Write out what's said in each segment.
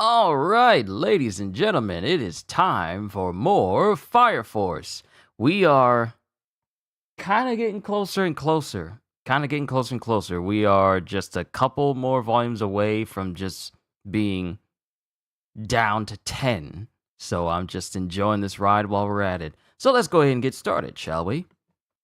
All right, ladies and gentlemen, it is time for more Fire Force. We are kind of getting closer and closer. We are just a couple more volumes away from just being down to 10. So I'm just enjoying this ride while we're at it. So let's go ahead and get started, shall we?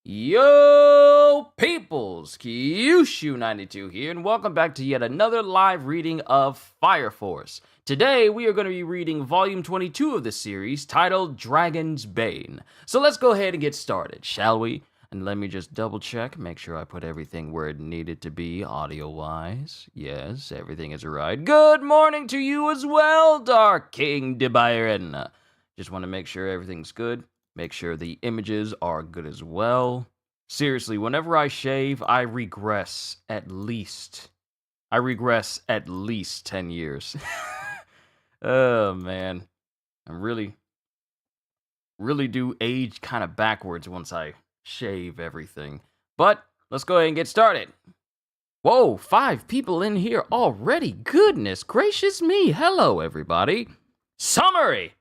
Yo, peoples! Kyushu92 here, and welcome back to yet another live reading of Fire Force. Today, we are going to be reading Volume 22 of the series, titled Dragon's Bane. So let's go ahead and get started, shall we? And let me just double check, make sure I put everything where it needed to be, audio-wise. Yes, everything is right. Good morning to you as well, Dark King de Byron. Just want to make sure everything's good. Make sure the images are good as well. Seriously, whenever I shave, I regress at least 10 years. Oh, man. I really do age kind of backwards once I shave everything. But let's go ahead and get started. Whoa, 5 people in here already. Goodness gracious me. Hello, everybody. Summary!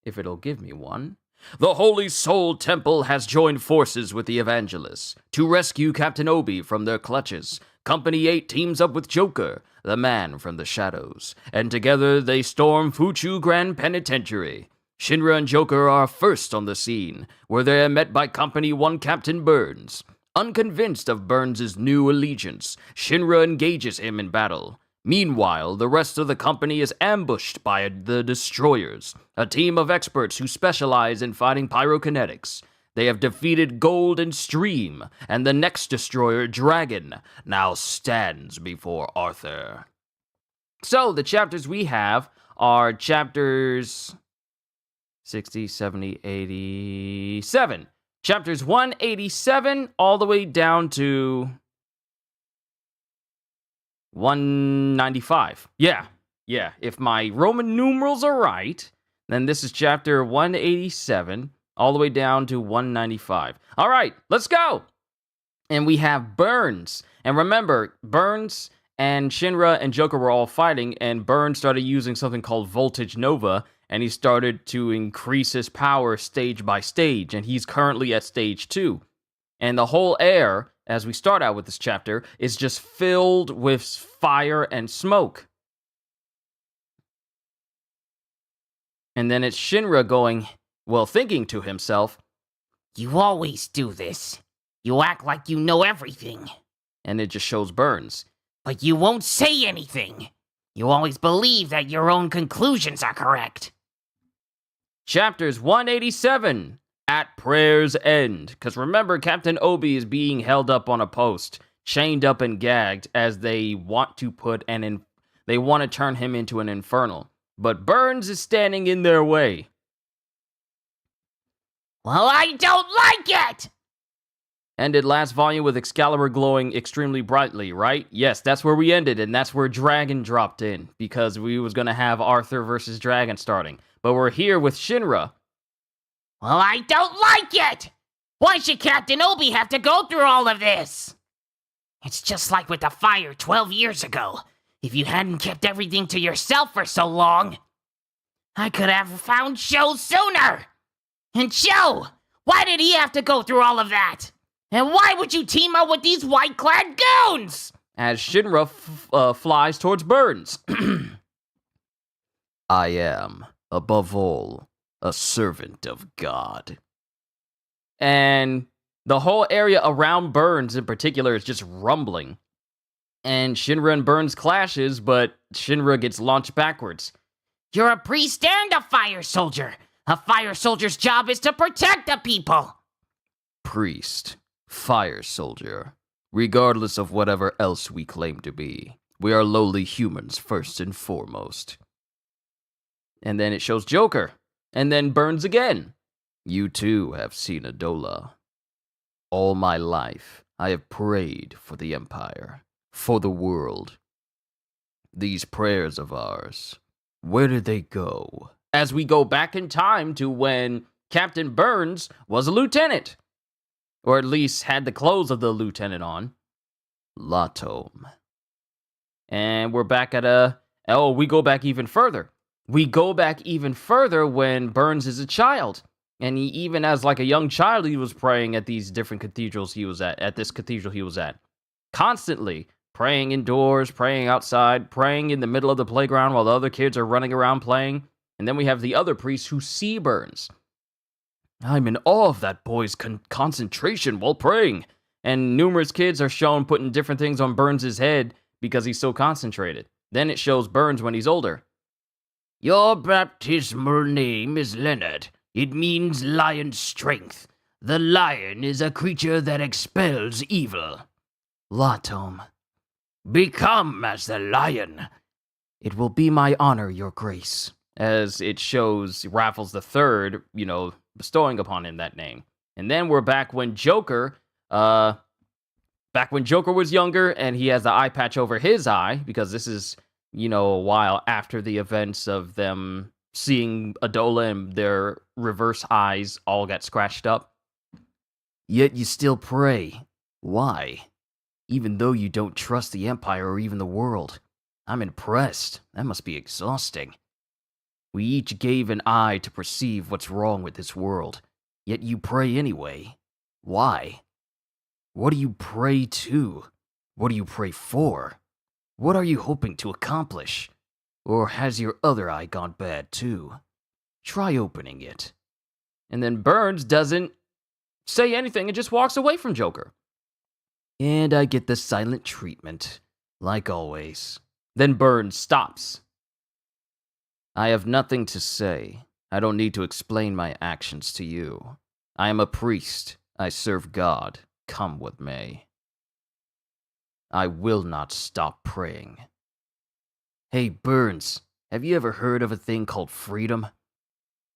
If it'll give me one. The Holy Soul Temple has joined forces with the Evangelists to rescue Captain Obi from their clutches. Company 8 teams up with Joker, the man from the shadows, and together they storm Fuchu Grand Penitentiary. Shinra and Joker are first on the scene, where they are met by Company 1 Captain Burns. Unconvinced of Burns' new allegiance, Shinra engages him in battle. Meanwhile, the rest of the company is ambushed by the Destroyers, a team of experts who specialize in fighting pyrokinetics. They have defeated Gold and Stream, and the next destroyer, Dragon, now stands before Arthur. So, the chapters we have are chapters 60, 70, 87. Chapters 187 all the way down to 195. Yeah. If my Roman numerals are right, then this is chapter 187 all the way down to 195. All right, let's go. And we have Burns. And remember, Burns and Shinra and Joker were all fighting, and Burns started using something called Voltage Nova, and he started to increase his power stage by stage, and he's currently at stage 2. And the whole air, as we start out with this chapter, is just filled with fire and smoke. And then it's Shinra thinking to himself, "You always do this. You act like you know everything. And it just shows Burns. But you won't say anything. You always believe that your own conclusions are correct." Chapters 187, At Prayer's End. Because remember, Captain Obi is being held up on a post, chained up and gagged, as they want to turn him into an infernal. But Burns is standing in their way. "Well, I don't like it!" Ended last volume with Excalibur glowing extremely brightly, right? Yes, that's where we ended, and that's where Dragon dropped in, because we was going to have Arthur versus Dragon starting. But we're here with Shinra. "Well, I don't like it! Why should Captain Obi have to go through all of this? It's just like with the fire 12 years ago. If you hadn't kept everything to yourself for so long, I could have found Sho sooner! And Sho, why did he have to go through all of that? And why would you team up with these white-clad goons?" As Shinra flies towards Burns. I am, above all, a servant of God. And the whole area around Burns in particular is just rumbling. And Shinra and Burns clashes, but Shinra gets launched backwards. "You're a priest and a fire soldier. A fire soldier's job is to protect the people." Priest, fire soldier, regardless of whatever else we claim to be, we are lowly humans first and foremost. And then it shows Joker, and then Burns again. You too have seen Adola. All my life, I have prayed for the Empire, for the world. These prayers of ours, where did they go? As we go back in time to when Captain Burns was a lieutenant. Or at least had the clothes of the lieutenant on. Latome. And we're back at Oh, we go back even further. We go back even further when Burns is a child. And he, even as like a young child, he was praying at these different cathedrals he was at this cathedral he was at. Constantly praying indoors, praying outside, praying in the middle of the playground while the other kids are running around playing. And then we have the other priests who see Burns. I'm in awe of that boy's concentration while praying. And numerous kids are shown putting different things on Burns' head because he's so concentrated. Then it shows Burns when he's older. Your baptismal name is Leonard. It means lion's strength. The lion is a creature that expels evil. Latom. Become as the lion. It will be my honor, your grace. As it shows Raffles III, bestowing upon him that name. And then we're back when Joker was younger and he has the eye patch over his eye, because this is, a while after the events of them seeing Adola and their reverse eyes all got scratched up. Yet you still pray. Why? Even though you don't trust the Empire or even the world. I'm impressed. That must be exhausting. We each gave an eye to perceive what's wrong with this world, yet you pray anyway. Why? What do you pray to? What do you pray for? What are you hoping to accomplish? Or has your other eye gone bad too? Try opening it. And then Burns doesn't say anything and just walks away from Joker. And I get the silent treatment, like always. Then Burns stops. I have nothing to say. I don't need to explain my actions to you. I am a priest. I serve God. Come with me. I will not stop praying. Hey, Burns, have you ever heard of a thing called freedom?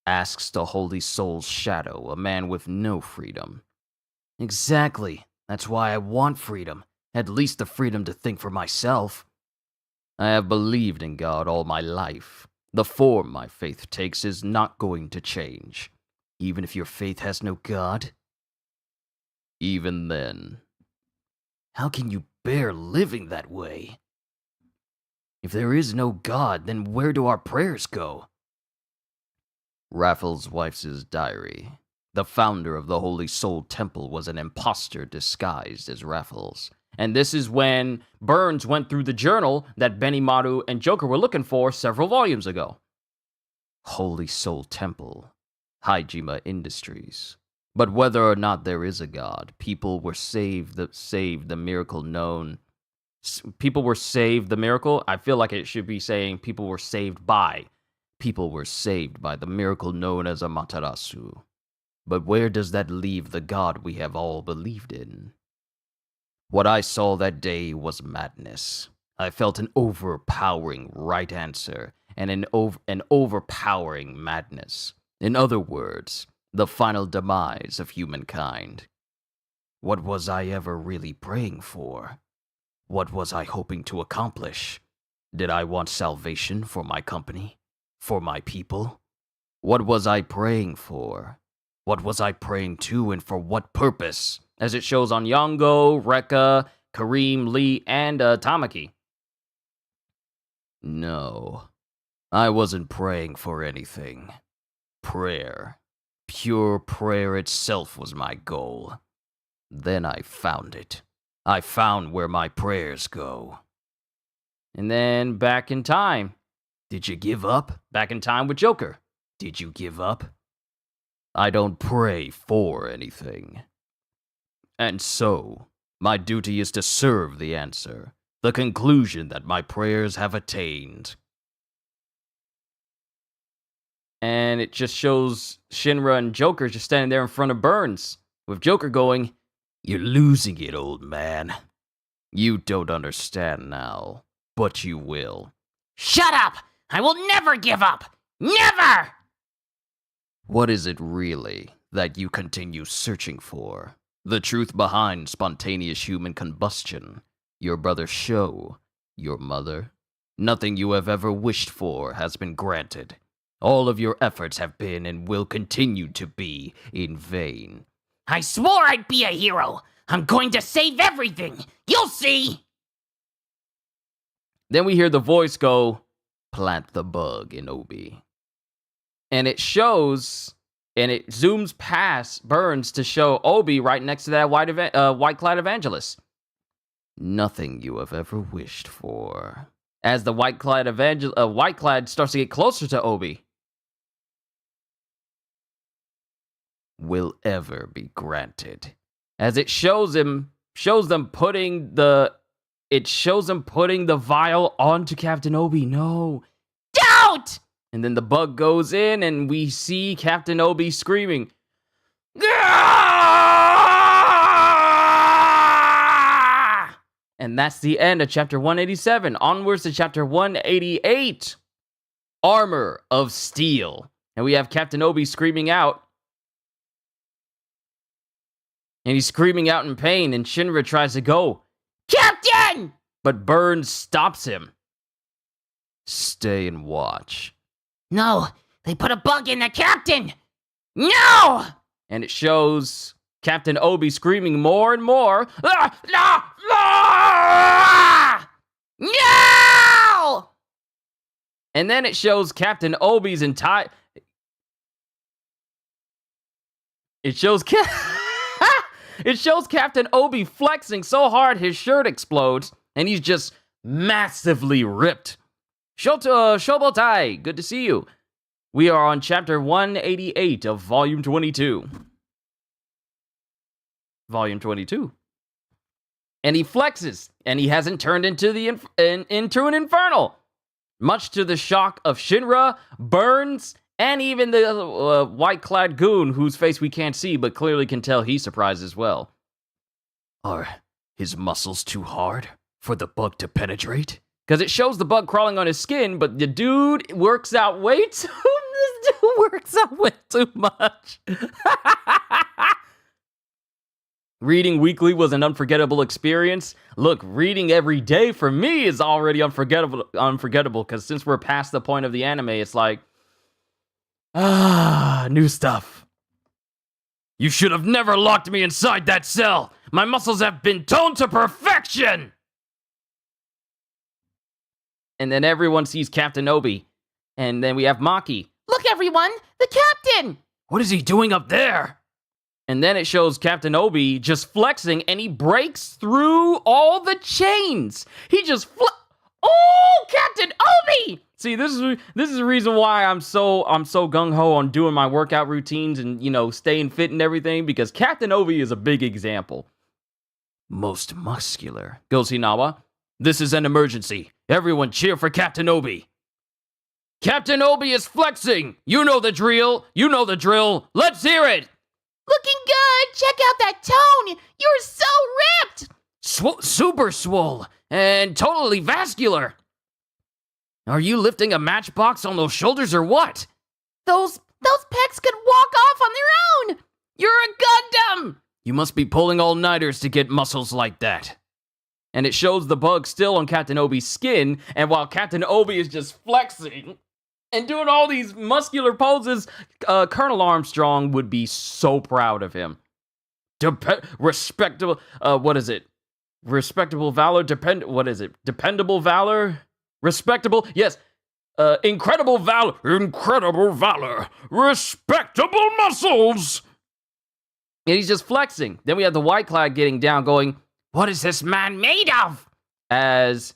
Asks the Holy Soul's shadow, a man with no freedom. Exactly. That's why I want freedom. At least the freedom to think for myself. I have believed in God all my life. The form my faith takes is not going to change, even if your faith has no God. Even then. How can you bear living that way? If there is no God, then where do our prayers go? Raffles' wife's diary. The founder of the Holy Soul Temple was an imposter disguised as Raffles. And this is when Burns went through the journal that Benimaru and Joker were looking for several volumes ago. Holy Soul Temple. Hajima Industries. But whether or not there is a God, people were saved the miracle known. People were saved the miracle? I feel like it should be saying people were saved by. People were saved by the miracle known as Amaterasu. But where does that leave the God we have all believed in? What I saw that day was madness. I felt an overpowering right answer and an overpowering madness. In other words, the final demise of humankind. What was I ever really praying for? What was I hoping to accomplish? Did I want salvation for my company? For my people? What was I praying for? What was I praying to, and for what purpose? As it shows on Yongo, Rekka, Kareem, Lee, and Tamaki. No, I wasn't praying for anything. Prayer. Pure prayer itself was my goal. Then I found it. I found where my prayers go. And then back in time. Did you give up? Back in time with Joker. Did you give up? I don't pray for anything. And so, my duty is to serve the answer, the conclusion that my prayers have attained. And it just shows Shinra and Joker just standing there in front of Burns, with Joker going, "You're losing it, old man. You don't understand now, but you will." Shut up! I will never give up! Never! What is it really that you continue searching for? The truth behind spontaneous human combustion? Your brother Sho? Your mother? Nothing you have ever wished for has been granted. All of your efforts have been and will continue to be in vain. I swore I'd be a hero! I'm going to save everything! You'll see! Then we hear the voice go, plant the bug in Obi. And it shows, and it zooms past Burns to show Obi right next to that white-clad evangelist. Nothing you have ever wished for. As the white-clad starts to get closer to Obi, will ever be granted. As it shows them putting the vial onto Captain Obi. No. Don't! And then the bug goes in, and we see Captain Obi screaming. And that's the end of chapter 187. Onwards to chapter 188. Armor of Steel. And we have Captain Obi screaming out. And he's screaming out in pain, and Shinra tries to go. Captain! But Burns stops him. Stay and watch. No, they put a bug in the captain! No! And it shows Captain Obi screaming more and more. No! And then it shows Captain Obi's entire... It shows Captain Obi flexing so hard his shirt explodes, and he's just massively ripped. Shobotai, good to see you. We are on chapter 188 of volume 22. Volume 22. And he flexes, and he hasn't turned into an infernal. Much to the shock of Shinra, Burns, and even the white-clad goon whose face we can't see, but clearly can tell he's surprised as well. Are his muscles too hard for the bug to penetrate? Because it shows the bug crawling on his skin, but the dude works out way too... This dude works out way too much. Reading weekly was an unforgettable experience. Look, reading every day for me is already unforgettable, because since we're past the point of the anime, it's like... new stuff. You should have never locked me inside that cell. My muscles have been toned to perfection. And then everyone sees Captain Obi. And then we have Maki. Look, everyone, the captain! What is he doing up there? And then it shows Captain Obi just flexing, and he breaks through all the chains. He just Oh, Captain Obi! See, this is the reason why I'm so gung-ho on doing my workout routines and, staying fit and everything, because Captain Obi is a big example. Most muscular, goes Hinawa. This is an emergency. Everyone cheer for Captain Obi. Captain Obi is flexing. You know the drill. Let's hear it. Looking good. Check out that tone. You're so ripped. Super swole and totally vascular. Are you lifting a matchbox on those shoulders or what? Those pecs could walk off on their own. You're a Gundam. You must be pulling all-nighters to get muscles like that. And it shows the bug still on Captain Obi's skin, and while Captain Obi is just flexing and doing all these muscular poses, Colonel Armstrong would be so proud of him. Respectable, what is it? Respectable valor, Dependable valor? Respectable, yes. Incredible valor, respectable muscles. And he's just flexing. Then we have the white-clad getting down going, what is this man made of? As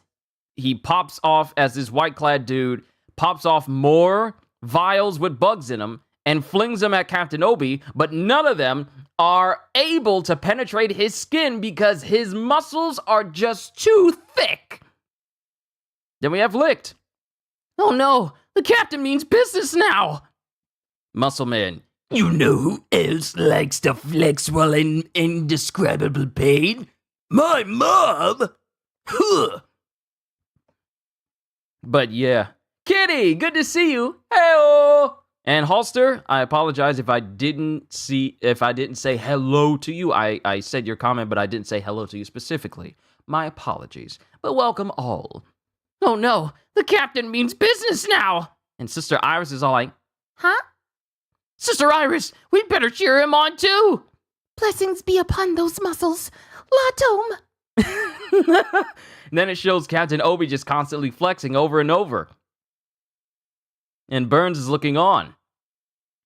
he pops off, as this white-clad dude pops off more vials with bugs in them and flings them at Captain Obi, but none of them are able to penetrate his skin because his muscles are just too thick. Then we have Licked. Oh no, the captain means business now. Muscle Man. You know who else likes to flex while in indescribable pain? My mom! Huh. But yeah. Kitty, good to see you. Hey-oh! And Holster, I apologize if I didn't say hello to you. I said your comment, but I didn't say hello to you specifically. My apologies. But welcome all. Oh no, the captain means business now! And Sister Iris is all like, huh? Sister Iris, we'd better cheer him on too! Blessings be upon those muscles. Latom! Then it shows Captain Obi just constantly flexing over and over. And Burns is looking on.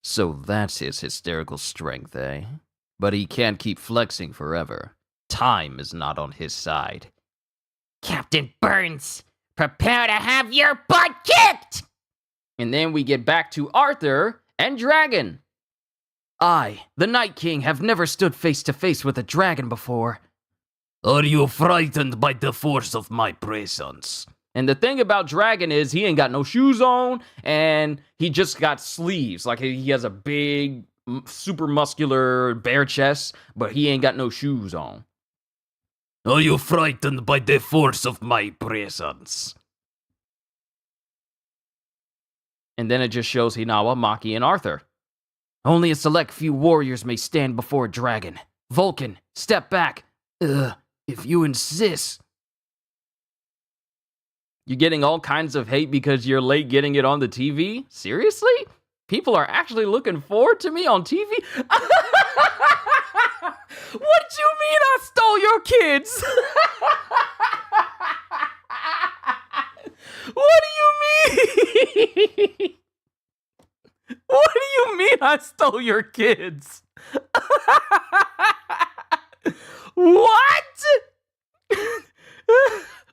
So that's his hysterical strength, eh? But he can't keep flexing forever. Time is not on his side. Captain Burns, prepare to have your butt kicked! And then we get back to Arthur and Dragon. I, the Night King, have never stood face to face with a dragon before. Are you frightened by the force of my presence? And the thing about Dragon is he ain't got no shoes on, and he just got sleeves. Like, he has a big, super muscular bare chest, but he ain't got no shoes on. Are you frightened by the force of my presence? And then it just shows Hinawa, Maki, and Arthur. Only a select few warriors may stand before a dragon. Vulcan, step back. If you insist. You're getting all kinds of hate because you're late getting it on the TV? Seriously? People are actually looking forward to me on TV? What do you mean I stole your kids? What do you mean? What do you mean I stole your kids? What?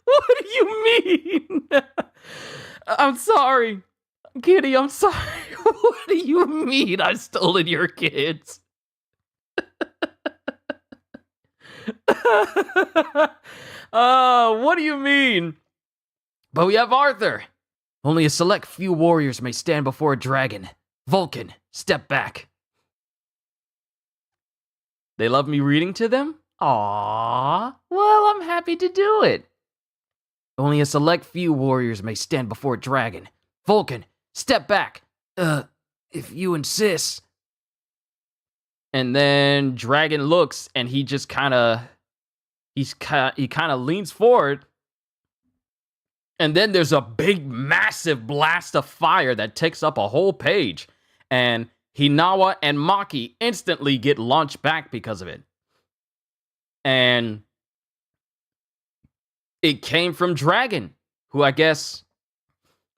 What do you mean? I'm sorry. Kitty, I'm sorry. What do you mean I stole your kids? What do you mean? But we have Arthur. Only a select few warriors may stand before a dragon. Vulcan, step back. They love me reading to them? Aww. Well, I'm happy to do it. Only a select few warriors may stand before a dragon. Vulcan, step back. If you insist. And then Dragon looks, and he just kind of leans forward. And then there's a big, massive blast of fire that takes up a whole page. And Hinawa and Maki instantly get launched back because of it. And it came from Dragon, who I guess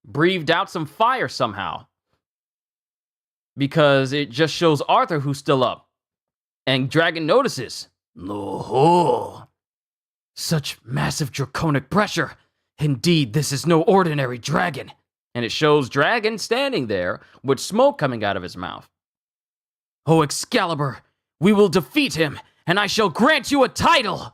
breathed out some fire somehow. Because it just shows Arthur who's still up. And Dragon notices. No. Such massive draconic pressure. Indeed, this is no ordinary dragon. And it shows Dragon standing there with smoke coming out of his mouth. Oh, Excalibur, we will defeat him, and I shall grant you a title.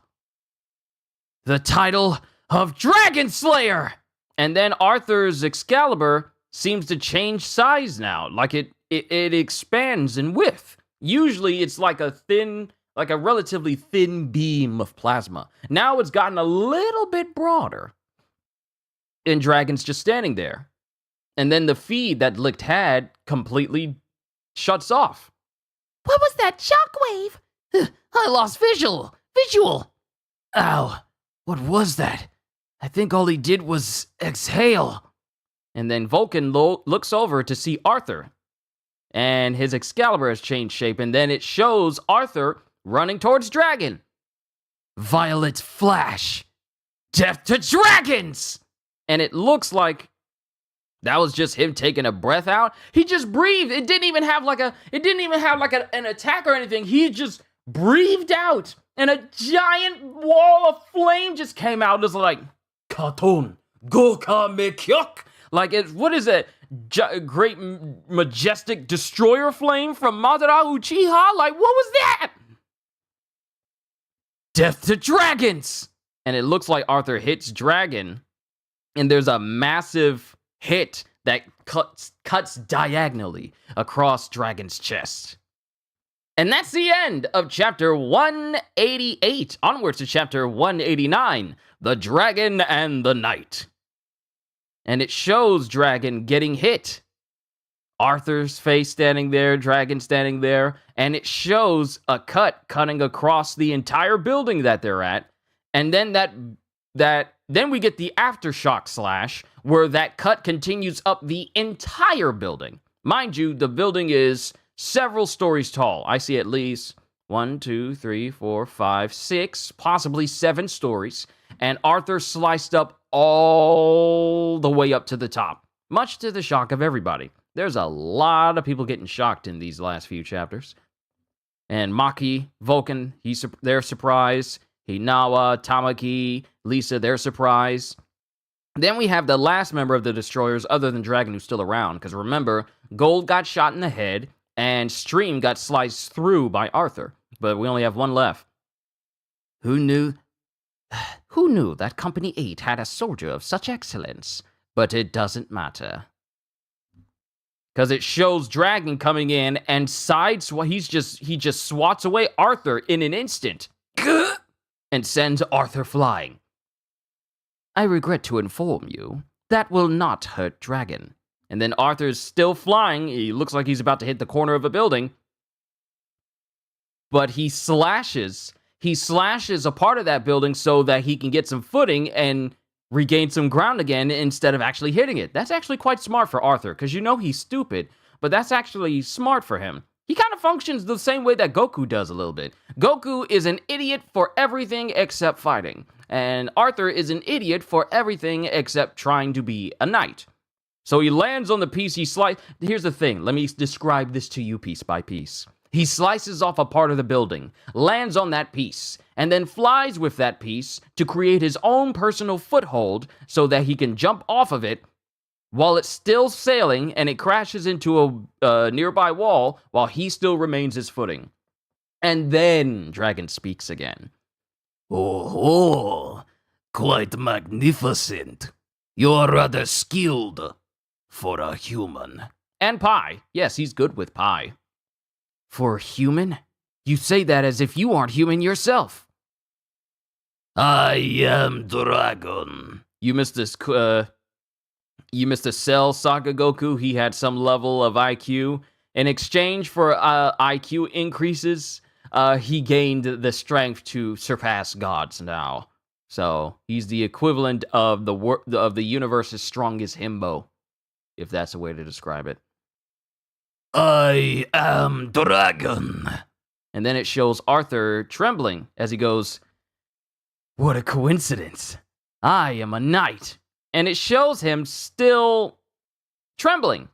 The title of Dragon Slayer. And then Arthur's Excalibur seems to change size now. Like it expands in width. Usually it's like a relatively thin beam of plasma. Now it's gotten a little bit broader. And Dragon's just standing there. And then the feed that Licht had completely shuts off. What was that shockwave? I lost visual. Ow, what was that? I think all he did was exhale. And then Vulcan looks over to see Arthur. And his Excalibur has changed shape. And then it shows Arthur running towards Dragon. Violet Flash. Death to dragons! And it looks like that was just him taking a breath out. He just breathed. It didn't even have an attack or anything. He just breathed out. And a giant wall of flame just came out. It's like, Katon, Goka Mekyok. Like, what is it? Great, majestic destroyer flame from Madara Uchiha? Like, what was that? Death to dragons! And it looks like Arthur hits Dragon. And there's a massive hit that cuts diagonally across Dragon's chest. And that's the end of chapter 188. Onwards to chapter 189, The Dragon and the Knight. And it shows Dragon getting hit. Arthur's face standing there, Dragon standing there, and it shows a cutting across the entire building that they're at. And then then we get the aftershock slash, where that cut continues up the entire building. Mind you, the building is several stories tall. I see at least 1, 2, 3, 4, 5, 6, possibly 7 stories. And Arthur sliced up all the way up to the top. much to the shock of everybody. There's a lot of people getting shocked in these last few chapters. And Maki, Vulcan, they're surprised. Hinawa, Tamaki, Lisa, they're surprised. Then we have the last member of the Destroyers other than Dragon who's still around. Because remember, Gold got shot in the head, and Stream got sliced through by Arthur. But we only have one left. Who knew that Company 8 had a soldier of such excellence? But it doesn't matter. Because it shows Dragon coming in and he just swats away Arthur in an instant. And sends Arthur flying. I regret to inform you, that will not hurt Dragon. And then Arthur's still flying. He looks like he's about to hit the corner of a building. But he slashes a part of that building so that he can get some footing and regain some ground again instead of actually hitting it. That's actually quite smart for Arthur, because you know he's stupid, but that's actually smart for him. He kind of functions the same way that Goku does a little bit. Goku is an idiot for everything except fighting. And Arthur is an idiot for everything except trying to be a knight. So he lands on the piece, Here's the thing, let me describe this to you piece by piece. He slices off a part of the building, lands on that piece, and then flies with that piece to create his own personal foothold so that he can jump off of it while it's still sailing and it crashes into a nearby wall while he still remains his footing. And then Dragon speaks again. Oh, quite magnificent. You're rather skilled for a human. And Pi. Yes, he's good with Pi. For a human? You say that as if you aren't human yourself. I am Dragon. You missed this, you missed a Cell Saga Goku. He had some level of IQ. In exchange for IQ increases, he gained the strength to surpass gods now. So he's the equivalent of the universe's strongest himbo, if that's a way to describe it. I am Dragon. And then it shows Arthur trembling as he goes, what a coincidence. I am a knight. And it shows him still trembling.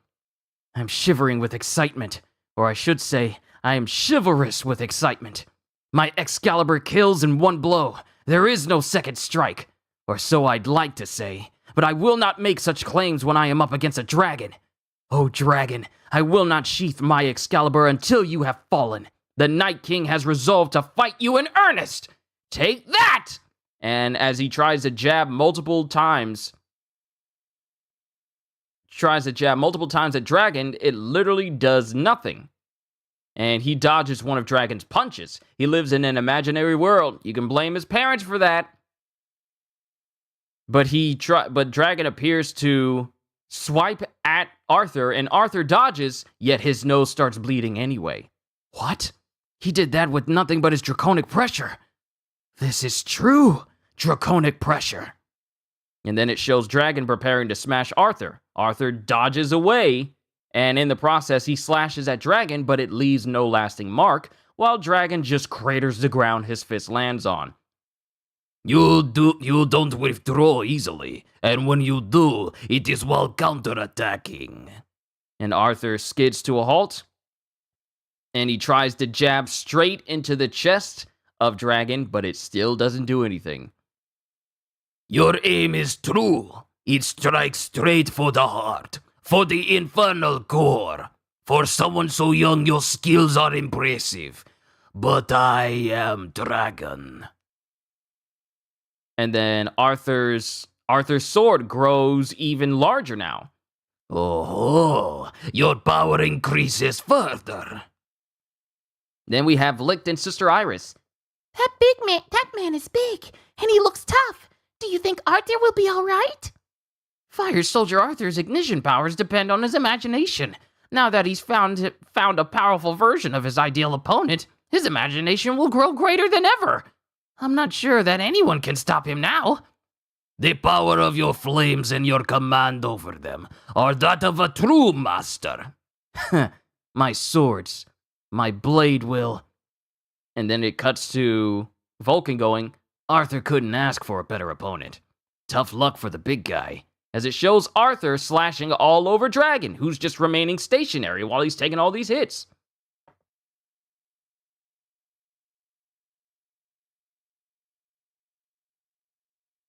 I'm shivering with excitement, or I should say, I am chivalrous with excitement. My Excalibur kills in one blow. There is no second strike. Or so I'd like to say. But I will not make such claims when I am up against a dragon. Oh, dragon, I will not sheath my Excalibur until you have fallen. The Night King has resolved to fight you in earnest. Take that! And as he tries to jab multiple times at Dragon, it literally does nothing. And he dodges one of Dragon's punches. He lives in an imaginary world. You can blame his parents for that. But Dragon appears to swipe at Arthur, and Arthur dodges, yet his nose starts bleeding anyway. What? He did that with nothing but his draconic pressure. This is true draconic pressure. And then it shows Dragon preparing to smash Arthur. Arthur dodges away, and in the process, he slashes at Dragon, but it leaves no lasting mark, while Dragon just craters the ground his fist lands on. You don't withdraw easily, and when you do, it is while counterattacking. And Arthur skids to a halt, and he tries to jab straight into the chest of Dragon, but it still doesn't do anything. Your aim is true. It strikes straight for the heart, for the infernal core. For someone so young, your skills are impressive. But I am Dragon. And then Arthur's sword grows even larger now. Oh, your power increases further. Then we have Licht and Sister Iris. That man is big, and he looks tough. Do you think Arthur will be all right? Fire Soldier Arthur's ignition powers depend on his imagination. Now that he's found a powerful version of his ideal opponent, his imagination will grow greater than ever. I'm not sure that anyone can stop him now. The power of your flames and your command over them are that of a true master. My swords, my blade will... And then it cuts to Vulcan going, Arthur couldn't ask for a better opponent. Tough luck for the big guy. as it shows Arthur slashing all over Dragon, who's just remaining stationary while he's taking all these hits.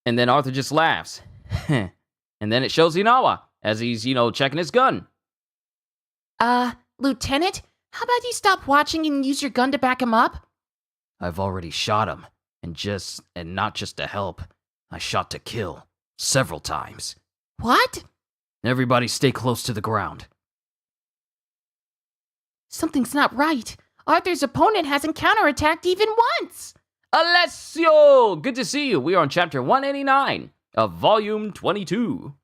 And then Arthur just laughs. And then it shows Hinawa as he's, checking his gun. Lieutenant, how about you stop watching and use your gun to back him up? I've already shot him, and not just to help. I shot to kill, several times. What? Everybody stay close to the ground. Something's not right. Arthur's opponent hasn't counterattacked even once. Alessio! Good to see you. We are on chapter 189 of volume 22.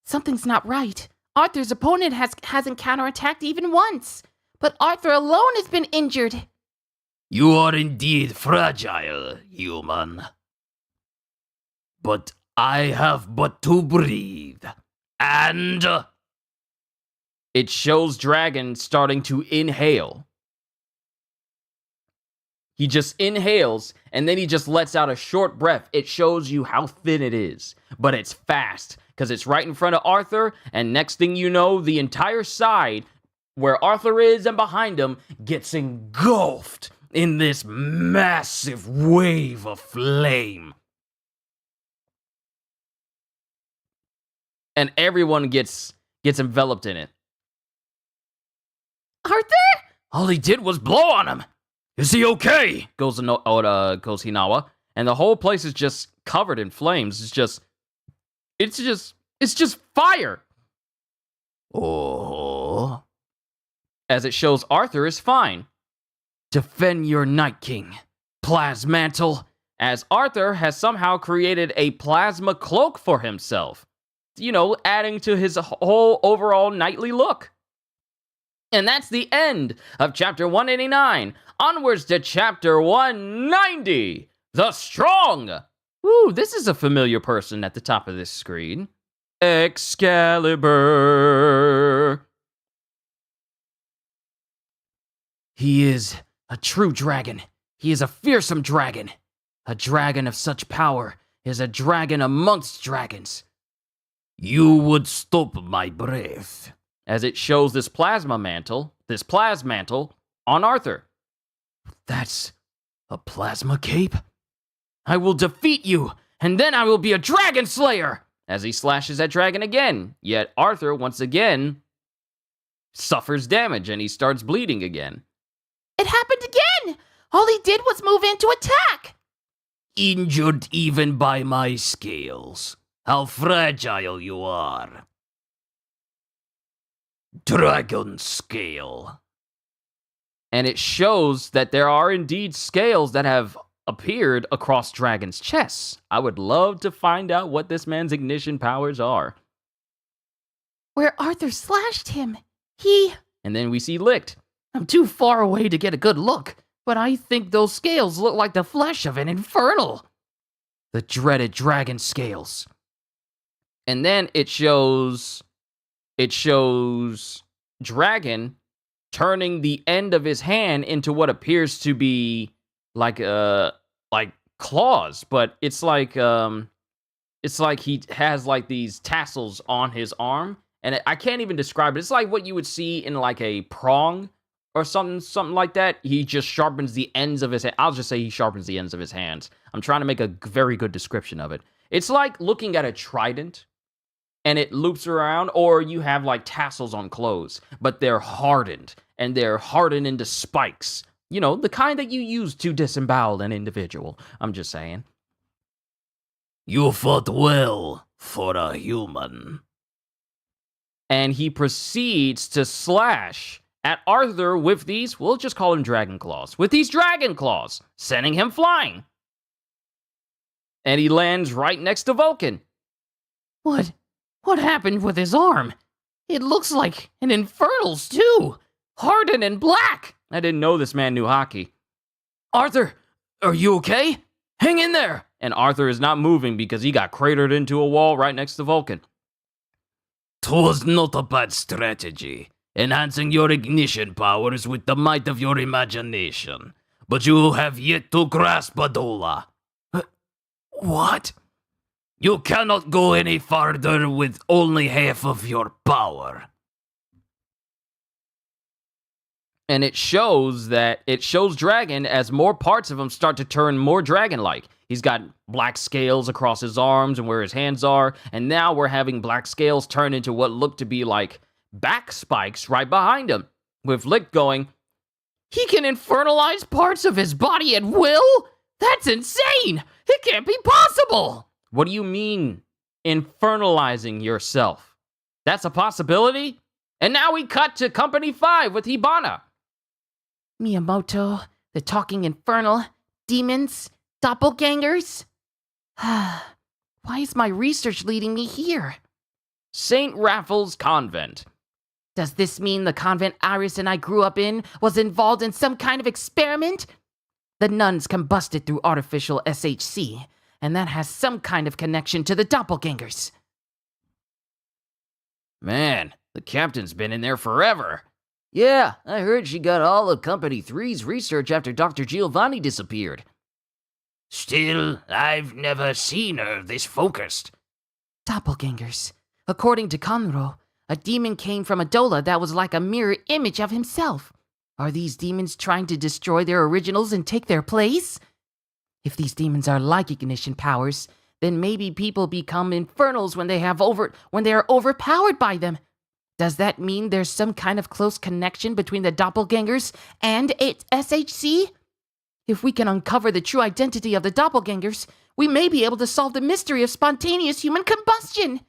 Something's not right. Arthur's opponent hasn't counterattacked even once. But Arthur alone has been injured. You are indeed fragile, human. But I have but to breathe. And it shows Dragon starting to inhale. He just inhales, and then he just lets out a short breath. It shows you how thin it is, but it's fast, because it's right in front of Arthur, and next thing you know, the entire side, where Arthur is and behind him, gets engulfed in this massive wave of flame. And everyone gets enveloped in it. Arthur? All he did was blow on him. Is he okay? Goes Hinawa, and the whole place is just covered in flames. It's just fire. Oh. As it shows Arthur is fine. Defend your Night King, Plasmantle, as Arthur has somehow created a plasma cloak for himself. Adding to his whole overall knightly look. And that's the end of chapter 189. Onwards to chapter 190, The Strong. Ooh, this is a familiar person at the top of this screen. Excalibur. He is a true dragon. He is a fearsome dragon. A dragon of such power is a dragon amongst dragons. You would stop my breath. As it shows this plasmantle on Arthur. That's a plasma cape? I will defeat you, and then I will be a dragon slayer! As he slashes at Dragon again, yet Arthur, once again, suffers damage, and he starts bleeding again. It happened again! All he did was move in to attack! Injured even by my scales. How fragile you are. Dragon scale. And it shows that there are indeed scales that have appeared across Dragon's chests. I would love to find out what this man's ignition powers are. Where Arthur slashed him, And then we see Licht. I'm too far away to get a good look, but I think those scales look like the flesh of an infernal. The dreaded dragon scales. And then it shows Dragon turning the end of his hand into what appears to be like claws, but it's like he has like these tassels on his arm, and I can't even describe it. It's like what you would see in like a prong or something like that. He just sharpens the ends of his hand. I'll just say he sharpens the ends of his hands. I'm trying to make a very good description of it. It's like looking at a trident and it loops around, or you have like tassels on clothes, but they're hardened, and they're hardened into spikes. The kind that you use to disembowel an individual. I'm just saying. You fought well for a human. And he proceeds to slash at Arthur with these, we'll just call them dragon claws, with these dragon claws, sending him flying. And he lands right next to Vulcan. What happened with his arm? It looks like an infernal's too. Hardened and black. I didn't know this man knew hockey. Arthur, are you okay? Hang in there. And Arthur is not moving because he got cratered into a wall right next to Vulcan. 'Twas not a bad strategy, enhancing your ignition powers with the might of your imagination. But you have yet to grasp Adola. What? You cannot go any farther with only half of your power. And it shows Dragon as more parts of him start to turn more dragon-like. He's got black scales across his arms and where his hands are, and now we're having black scales turn into what look to be like back spikes right behind him, with Lick going, "He can infernalize parts of his body at will? That's insane! It can't be possible!" What do you mean, infernalizing yourself? That's a possibility? And now we cut to Company 5 with Hibana. Miyamoto, the talking infernal, demons, doppelgangers. Why is my research leading me here? St. Raffles Convent. Does this mean the convent Iris and I grew up in was involved in some kind of experiment? The nuns combusted through artificial SHC, and that has some kind of connection to the doppelgangers. Man, the captain's been in there forever. Yeah, I heard she got all of Company 3's research after Dr. Giovanni disappeared. Still, I've never seen her this focused. Doppelgangers. According to Conro, a demon came from a Dola that was like a mirror image of himself. Are these demons trying to destroy their originals and take their place? If these demons are like ignition powers, then maybe people become infernals when they are overpowered by them. Does that mean there's some kind of close connection between the doppelgangers and its SHC? If we can uncover the true identity of the doppelgangers, we may be able to solve the mystery of spontaneous human combustion.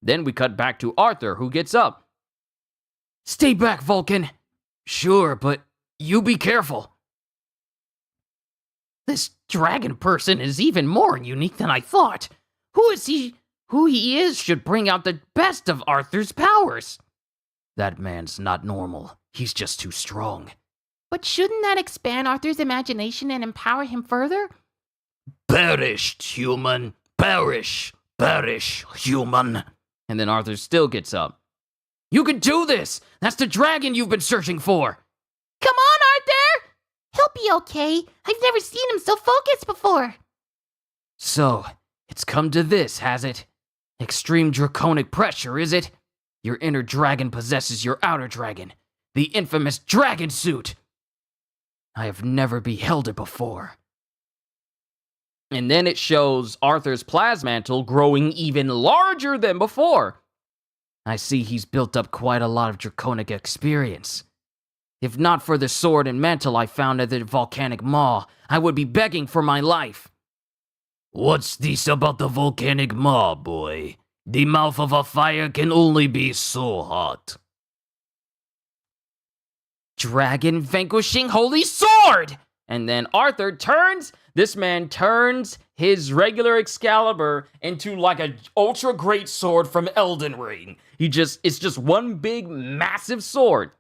Then we cut back to Arthur, who gets up. "Stay back, Vulcan." "Sure, but you be careful." This dragon person is even more unique than I thought. Who he is should bring out the best of Arthur's powers. That man's not normal. He's just too strong. But shouldn't that expand Arthur's imagination and empower him further? Perished, human. Perish. Perish, human. And then Arthur still gets up. "You can do this! That's the dragon you've been searching for!" Come on, Arthur! He'll be okay. I've never seen him so focused before. So, it's come to this, has it? Extreme draconic pressure, is it? Your inner dragon possesses your outer dragon, the infamous dragon suit. I have never beheld it before. And then it shows Arthur's plasmantle growing even larger than before. I see he's built up quite a lot of draconic experience. If not for the sword and mantle I found at the volcanic maw, I would be begging for my life. What's this about the volcanic maw, boy? The mouth of a fire can only be so hot. Dragon vanquishing holy sword! And then Arthur this man turns his regular Excalibur into like a ultra great sword from Elden Ring. It's just one big massive sword.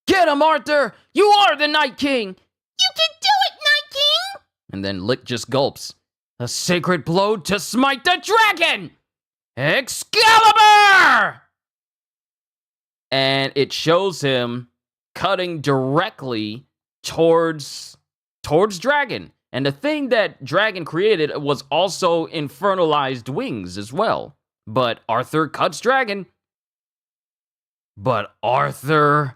Get him, Arthur! You are the Night King! You can do it, Night King! And then Lick just gulps. A sacred blow to smite the dragon! Excalibur! And it shows him cutting directly towards Dragon. And the thing that Dragon created was also infernalized wings as well. But Arthur cuts Dragon. But Arthur's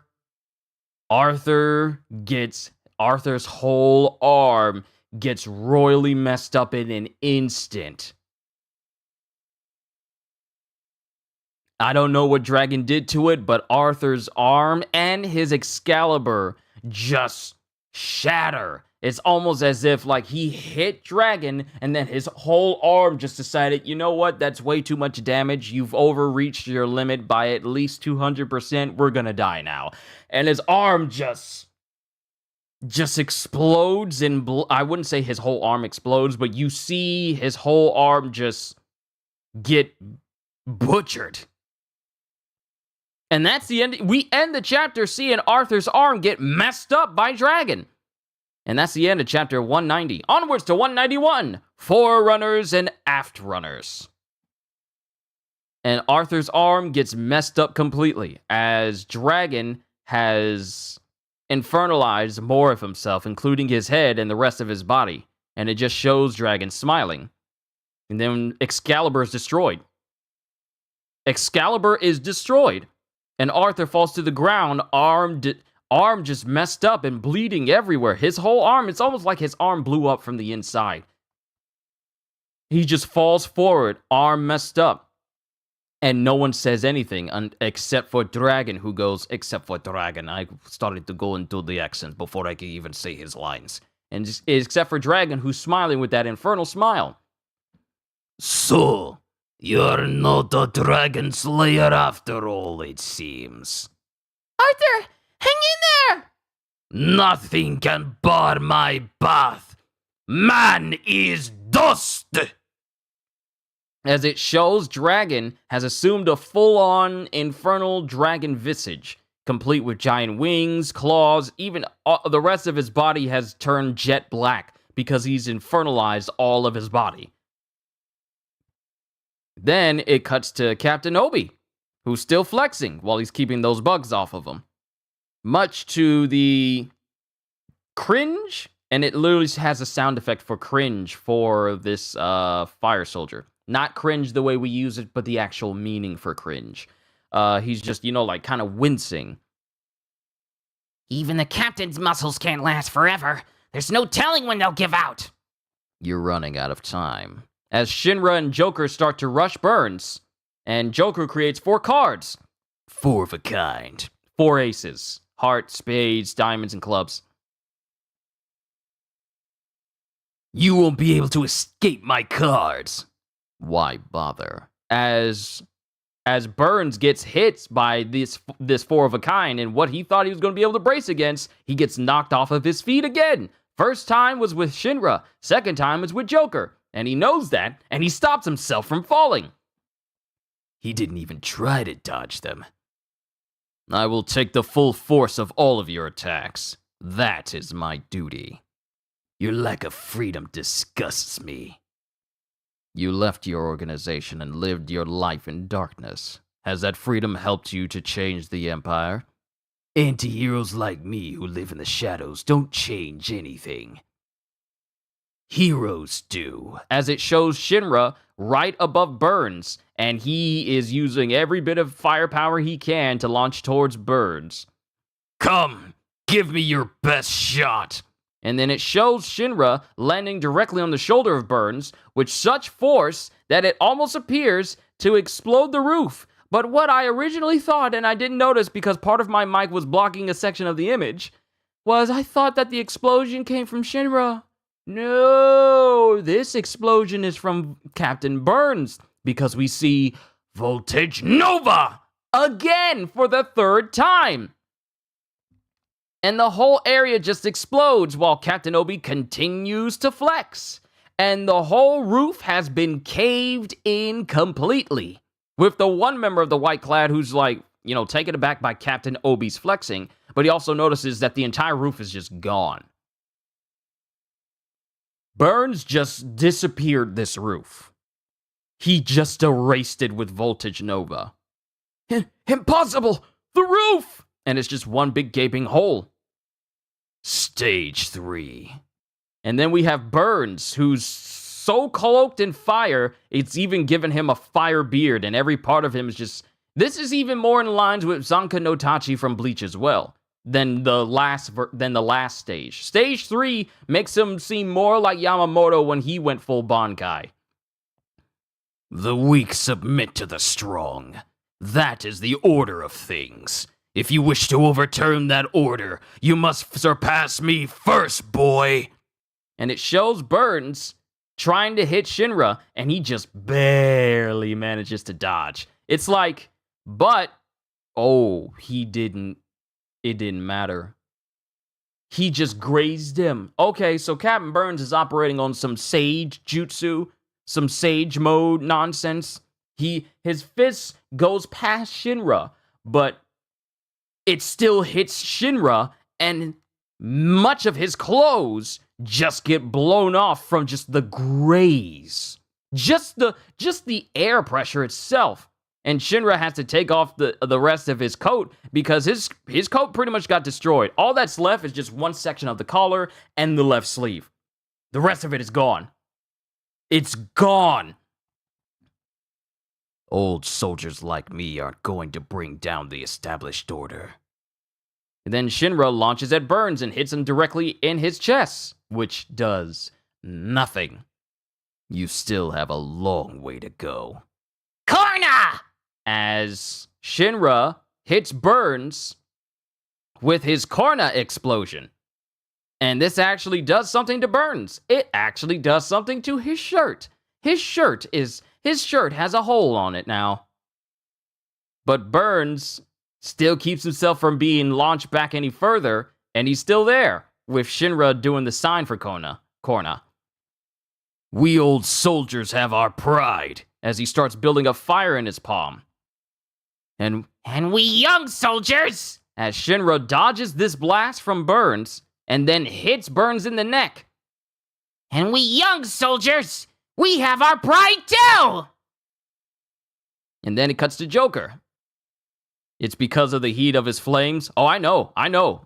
whole arm gets royally messed up in an instant. I don't know what Dragon did to it, but Arthur's arm and his Excalibur just shatter. It's almost as if like he hit Dragon and then his whole arm just decided, you know what, that's way too much damage. You've overreached your limit by at least 200%. We're gonna die now. And his arm just explodes in I wouldn't say his whole arm explodes, but you see his whole arm just get butchered. And that's the end. We end the chapter seeing Arthur's arm get messed up by Dragon. And that's the end of chapter 190. Onwards to 191. Forerunners and Aftrunners. And Arthur's arm gets messed up completely as Dragon has infernalized more of himself, including his head and the rest of his body. And it just shows Dragon smiling. And then Excalibur is destroyed. Excalibur is destroyed. And Arthur falls to the ground, arm just messed up and bleeding everywhere. His whole arm, it's almost like his arm blew up from the inside. He just falls forward, arm messed up. And no one says anything except for Dragon, who goes, except for Dragon. I started to go into the accent before I could even say his lines. And just, except for Dragon, who's smiling with that infernal smile. So, you're not a dragon slayer after all, it seems. Arthur, hang in there! Nothing can bar my path. Man is dust! As it shows, Dragon has assumed a full-on infernal dragon visage, complete with giant wings, claws, even the rest of his body has turned jet black because he's infernalized all of his body. Then it cuts to Captain Obi, who's still flexing while he's keeping those bugs off of him. Much to the cringe, and it literally has a sound effect for cringe for this fire soldier. Not cringe the way we use it, but the actual meaning for cringe. He's just, like kind of wincing. Even the captain's muscles can't last forever. There's no telling when they'll give out. You're running out of time. As Shinra and Joker start to rush Burns, and Joker creates 4 cards. 4 of a kind. 4 aces. Hearts, spades, diamonds, and clubs. You won't be able to escape my cards. Why bother? As Burns gets hit by this 4 of a kind, and what he thought he was going to be able to brace against, he gets knocked off of his feet again. First time was with Shinra. Second time was with Joker. And he knows that, and he stops himself from falling. He didn't even try to dodge them. I will take the full force of all of your attacks. That is my duty. Your lack of freedom disgusts me. You left your organization and lived your life in darkness. Has that freedom helped you to change the Empire? Anti-heroes like me who live in the shadows don't change anything. Heroes do. As it shows Shinra right above Burns, and he is using every bit of firepower he can to launch towards Burns. Come, give me your best shot. And then it shows Shinra landing directly on the shoulder of Burns with such force that it almost appears to explode the roof. But what I originally thought, and I didn't notice because part of my mic was blocking a section of the image, was I thought that the explosion came from Shinra. No, this explosion is from Captain Burns because we see Voltage Nova again for the 3rd time. And the whole area just explodes while Captain Obi continues to flex. And the whole roof has been caved in completely. With the one member of the White Clad who's like, taken aback by Captain Obi's flexing, but he also notices that the entire roof is just gone. Burns just disappeared this roof. He just erased it with Voltage Nova. Impossible! The roof! And it's just one big gaping hole. Stage 3. And then we have Burns, who's so cloaked in fire, it's even given him a fire beard, and every part of him is just... This is even more in lines with Zanka no Tachi from Bleach as well. Than the last stage. Stage 3 makes him seem more like Yamamoto when he went full Bankai. The weak submit to the strong. That is the order of things. If you wish to overturn that order, you must surpass me first, boy. And it shows Burns trying to hit Shinra, and he just barely manages to dodge. It's like, but, he didn't. It didn't matter. He just grazed him. Okay, so Captain Burns is operating on some sage jutsu, some sage mode nonsense. His fist goes past Shinra, but it still hits Shinra, and much of his clothes just get blown off from just the graze. Just the air pressure itself. And Shinra has to take off the rest of his coat because his coat pretty much got destroyed. All that's left is just one section of the collar and the left sleeve. The rest of it is gone. It's gone. Old soldiers like me aren't going to bring down the established order. And then Shinra launches at Burns and hits him directly in his chest, which does nothing. You still have a long way to go. Corna! As Shinra hits Burns with his Korna explosion. And this actually does something to Burns. It actually does something to his shirt. His shirt has a hole on it now. But Burns still keeps himself from being launched back any further, and he's still there, with Shinra doing the sign for Korna. We old soldiers have our pride. As he starts building a fire in his palm. And we young soldiers! As Shinra dodges this blast from Burns, and then hits Burns in the neck. And we young soldiers, we have our pride too! And then it cuts to Joker. It's because of the heat of his flames. Oh, I know.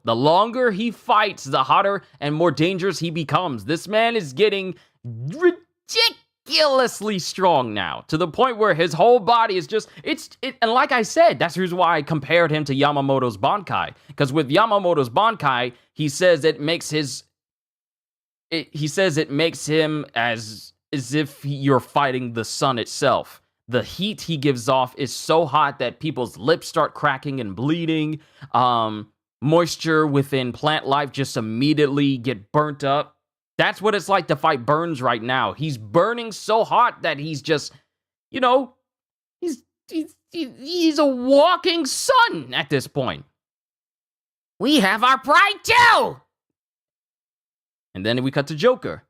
The longer he fights, the hotter and more dangerous he becomes. This man is getting ridiculously strong now, to the point where his whole body is just, and like I said, that's the reason why I compared him to Yamamoto's Bankai. Because with Yamamoto's Bankai, he says it makes him as if you're fighting the sun itself. The heat he gives off is so hot that people's lips start cracking and bleeding. Moisture within plant life just immediately get burnt up. That's what it's like to fight Burns right now. He's burning so hot that he's just, he's a walking sun at this point. We have our pride too! And then we cut to Joker.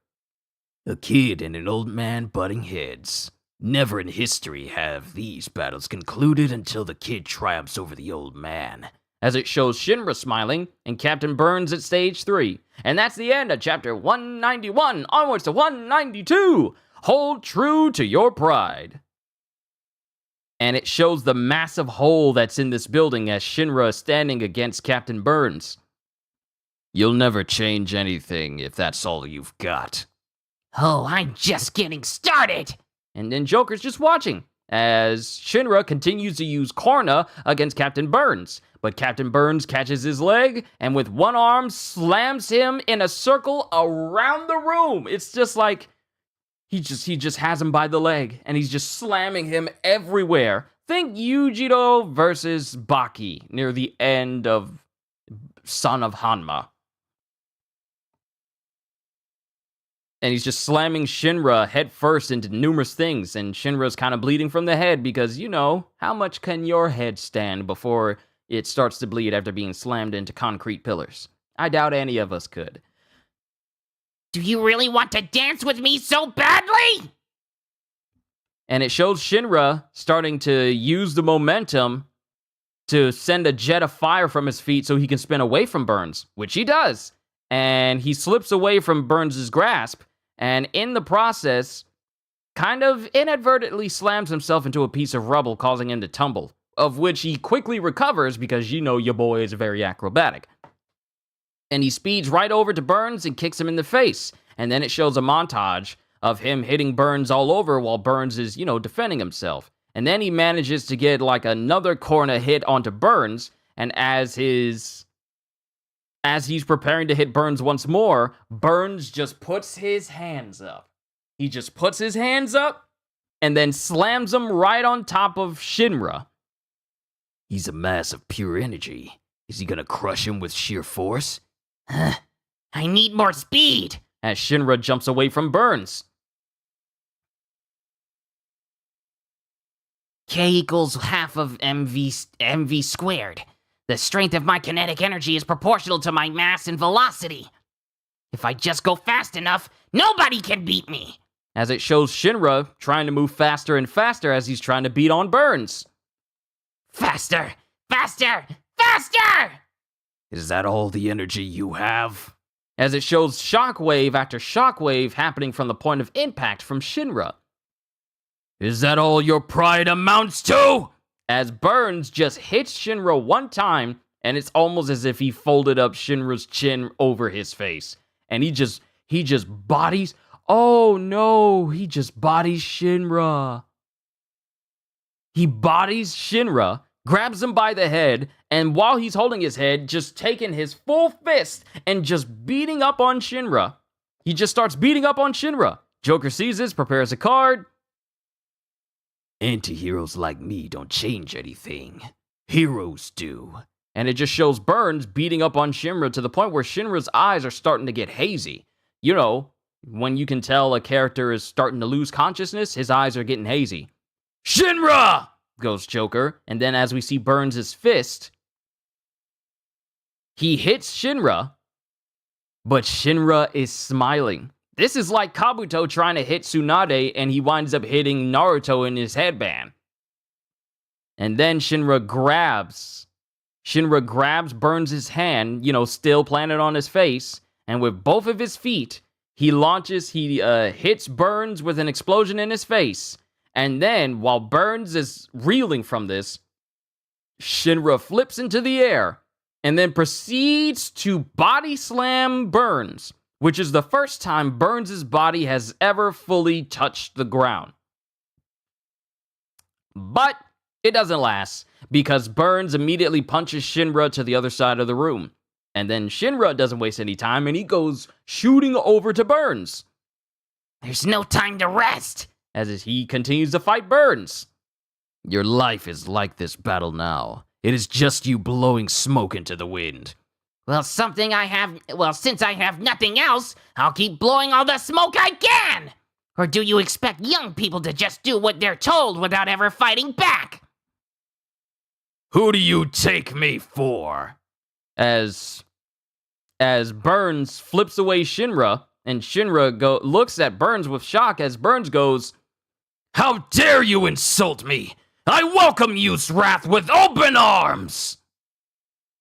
A kid and an old man butting heads. Never in history have these battles concluded until the kid triumphs over the old man. As it shows Shinra smiling and Captain Burns at stage 3. And that's the end of chapter 191, onwards to 192. Hold true to your pride. And it shows the massive hole that's in this building as Shinra is standing against Captain Burns. You'll never change anything if that's all you've got. Oh, I'm just getting started! And then Joker's just watching as Shinra continues to use Korna against Captain Burns. But Captain Burns catches his leg and with one arm slams him in a circle around the room. It's just like he just has him by the leg and he's just slamming him everywhere. Think Yujiro versus Baki near the end of Son of Hanma. And he's just slamming Shinra head first into numerous things. And Shinra's kind of bleeding from the head because, how much can your head stand before it starts to bleed after being slammed into concrete pillars? I doubt any of us could. Do you really want to dance with me so badly? And it shows Shinra starting to use the momentum to send a jet of fire from his feet so he can spin away from Burns, which he does. And he slips away from Burns' grasp, and in the process, kind of inadvertently slams himself into a piece of rubble, causing him to tumble, of which he quickly recovers because your boy is very acrobatic. And he speeds right over to Burns and kicks him in the face. And then it shows a montage of him hitting Burns all over while Burns is, defending himself. And then he manages to get like another corner hit onto Burns, and as he's preparing to hit Burns once more, Burns just puts his hands up. He just puts his hands up and then slams them right on top of Shinra. He's a mass of pure energy. Is he gonna crush him with sheer force? I need more speed! As Shinra jumps away from Burns. K equals half of mv squared. The strength of my kinetic energy is proportional to my mass and velocity. If I just go fast enough, nobody can beat me! As it shows Shinra trying to move faster and faster as he's trying to beat on Burns. Faster! Faster! Faster! Is that all the energy you have? As it shows shockwave after shockwave happening from the point of impact from Shinra. Is that all your pride amounts to? As Burns just hits Shinra one time, and it's almost as if he folded up Shinra's chin over his face. And he just bodies. Oh no, he just bodies Shinra. He bodies Shinra, grabs him by the head, and while he's holding his head, just taking his full fist and just beating up on Shinra. He just starts beating up on Shinra. Joker sees this, prepares a card. Anti-heroes like me don't change anything. Heroes do. And it just shows Burns beating up on Shinra to the point where Shinra's eyes are starting to get hazy. You know, when you can tell a character is starting to lose consciousness, his eyes are getting hazy. Shinra! Goes Joker. And then as we see Burns' fist, he hits Shinra, but Shinra is smiling. This is like Kabuto trying to hit Tsunade and he winds up hitting Naruto in his headband. And then Shinra grabs Burns' hand, you know, still planted on his face, and with both of his feet, he hits Burns with an explosion in his face. And then, while Burns is reeling from this, Shinra flips into the air and then proceeds to body slam Burns, which is the first time Burns' body has ever fully touched the ground. But it doesn't last, because Burns immediately punches Shinra to the other side of the room. And then Shinra doesn't waste any time, and he goes shooting over to Burns. There's no time to rest. As he continues to fight Burns. Your life is like this battle now. It is just you blowing smoke into the wind. Well, since I have nothing else, I'll keep blowing all the smoke I can! Or do you expect young people to just do what they're told without ever fighting back? Who do you take me for? As Burns flips away Shinra, and Shinra looks at Burns with shock as Burns goes, How dare you insult me! I welcome you's wrath with open arms!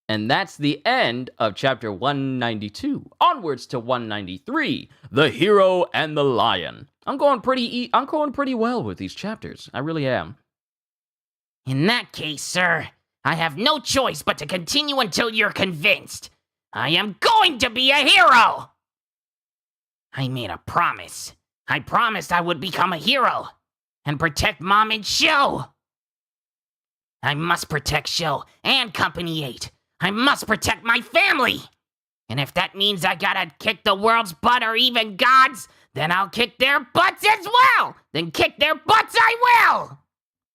And that's the end of chapter 192. Onwards to 193, The Hero and the Lion. I'm going pretty well with these chapters. I really am. In that case, sir, I have no choice but to continue until you're convinced. I am going to be a hero! I made a promise. I promised I would become a hero and protect Mom and Sho. I must protect Sho and Company 8. I must protect my family. And if that means I gotta kick the world's butt or even God's, then I'll kick their butts as well. Then kick their butts I will.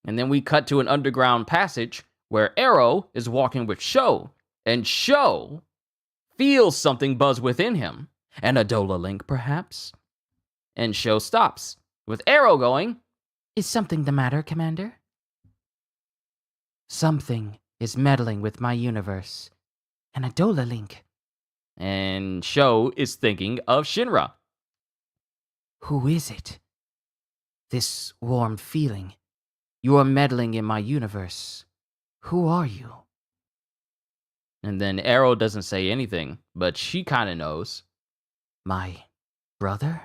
And then we cut to an underground passage where Arrow is walking with Sho, and Sho feels something buzz within him. An Adola link, perhaps? And Sho stops, with Arrow going, Is something the matter, Commander? Something is meddling with my universe. An Adola link. And Sho is thinking of Shinra. Who is it? This warm feeling. You are meddling in my universe. Who are you? And then Arrow doesn't say anything, but she kind of knows. My brother?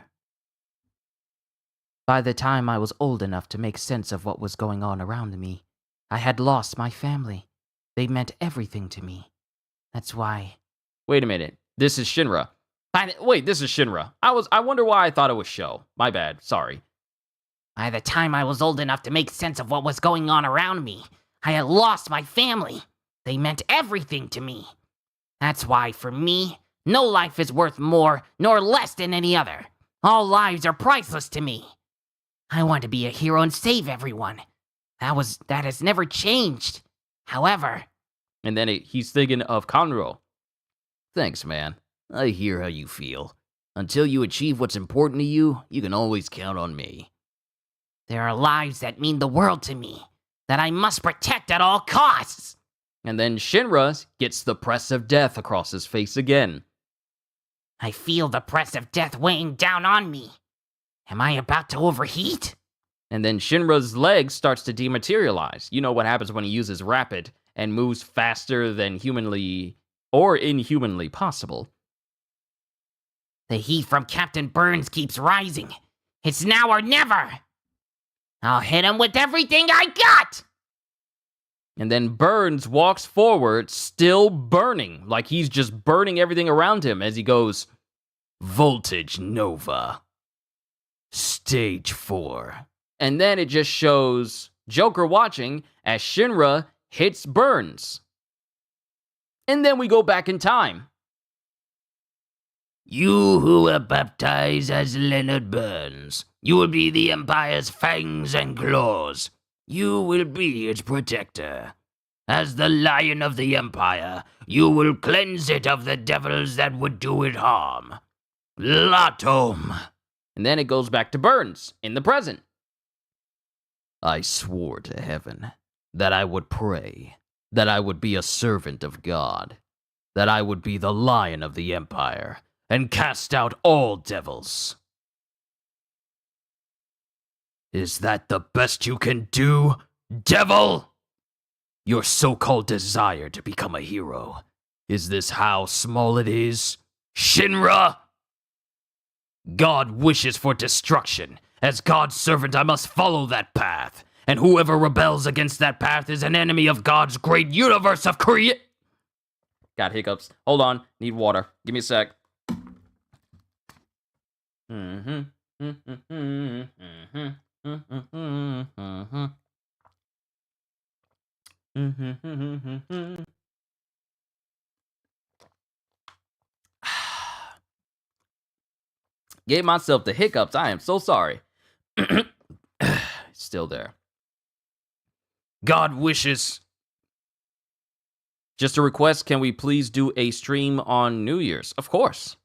By the time I was old enough to make sense of what was going on around me, I had lost my family. They meant everything to me. That's why... Wait a minute. This is Shinra. Wait, this is Shinra. I wonder why I thought it was Sho. My bad. Sorry. By the time I was old enough to make sense of what was going on around me, I had lost my family. They meant everything to me. That's why, for me, no life is worth more nor less than any other. All lives are priceless to me. I want to be a hero and save everyone. That has never changed. However... And then he's thinking of Conro. Thanks, man. I hear how you feel. Until you achieve what's important to you, you can always count on me. There are lives that mean the world to me, that I must protect at all costs. And then Shinra gets the press of death across his face again. I feel the press of death weighing down on me. Am I about to overheat? And then Shinra's leg starts to dematerialize. You know what happens when he uses rapid and moves faster than humanly or inhumanly possible. The heat from Captain Burns keeps rising. It's now or never. I'll hit him with everything I got! And then Burns walks forward, still burning, like he's just burning everything around him as he goes, Voltage Nova. Stage 4. And then it just shows Joker watching as Shinra hits Burns. And then we go back in time. You who were baptized as Leonard Burns, you will be the Empire's fangs and claws. You will be its protector. As the Lion of the Empire, you will cleanse it of the devils that would do it harm. Latom. And then it goes back to Burns in the present. I swore to heaven that I would pray, that I would be a servant of God, that I would be the Lion of the Empire, and cast out all devils. Is that the best you can do, devil? Your so-called desire to become a hero. Is this how small it is? Shinra? God wishes for destruction. As God's servant, I must follow that path. And whoever rebels against that path is an enemy of God's great universe of Got hiccups. Hold on. Need water. Give me a sec. Gave myself the hiccups. I am so sorry. Still there. God wishes. Just a request, can we please do a stream on New Year's? Of course.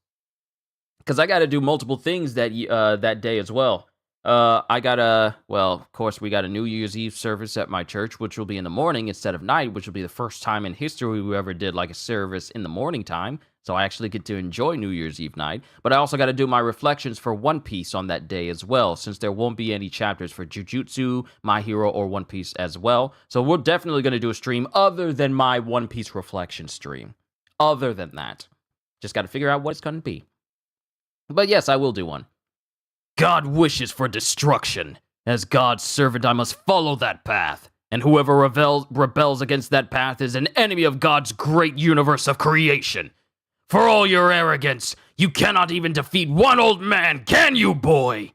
Because I got to do multiple things that day as well. Of course, we got a New Year's Eve service at my church, which will be in the morning instead of night, which will be the first time in history we ever did like a service in the morning time. So I actually get to enjoy New Year's Eve night. But I also got to do my reflections for One Piece on that day as well, since there won't be any chapters for Jujutsu, My Hero, or One Piece as well. So we're definitely going to do a stream other than my One Piece reflection stream. Other than that. Just got to figure out what it's going to be. But yes, I will do one. God wishes for destruction. As God's servant, I must follow that path. And whoever rebels against that path is an enemy of God's great universe of creation. For all your arrogance, you cannot even defeat one old man, can you, boy?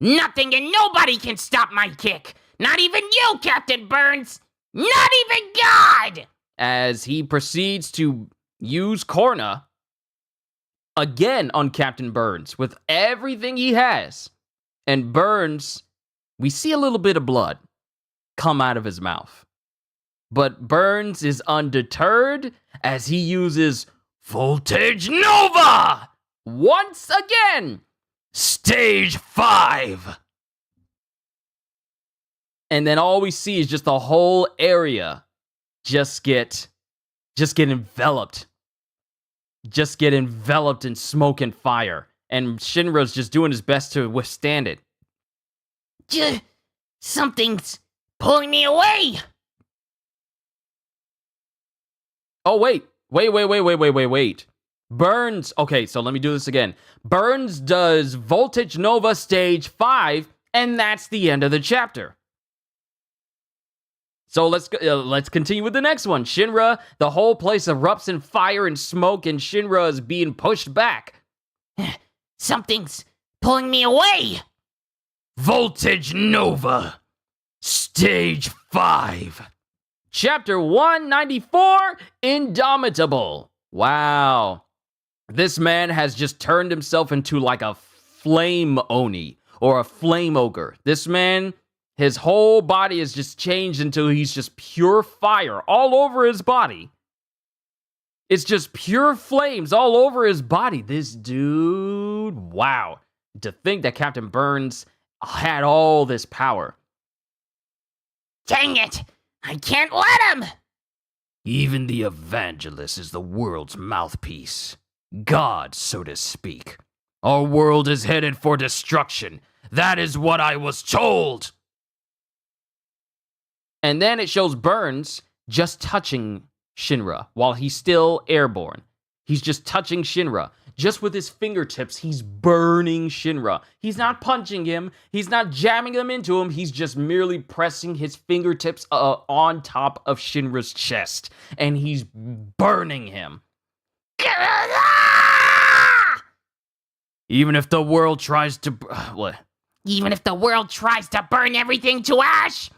Nothing and nobody can stop my kick. Not even you, Captain Burns. Not even God! As he proceeds to use Korna again on Captain Burns with everything he has. And Burns, we see a little bit of blood come out of his mouth. But Burns is undeterred as he uses Voltage Nova once again. Stage 5. And then all we see is just the whole area just get enveloped. Just get enveloped in smoke and fire. And Shinra's just doing his best to withstand it. Something's pulling me away. Oh, wait. Burns, okay, so let me do this again. Burns does Voltage Nova Stage 5, and that's the end of the chapter. So let's continue with the next one. Shinra, the whole place erupts in fire and smoke, and Shinra is being pushed back. Something's pulling me away. Voltage Nova. Stage 5. Chapter 194, Indomitable. Wow. This man has just turned himself into like a flame oni or a flame ogre. This man, his whole body is just changed until he's just pure fire all over his body. It's just pure flames all over his body. This dude, wow. To think that Captain Burns had all this power. Dang it! I can't let him! Even the evangelist is the world's mouthpiece. God, so to speak. Our world is headed for destruction. That is what I was told. And then it shows Burns just touching Shinra while he's still airborne. He's just touching Shinra. Just with his fingertips, he's burning Shinra. He's not punching him. He's not jamming them into him. He's just merely pressing his fingertips on top of Shinra's chest. And he's burning him. Even if the world tries to... What? Even if the world tries to burn everything to ash,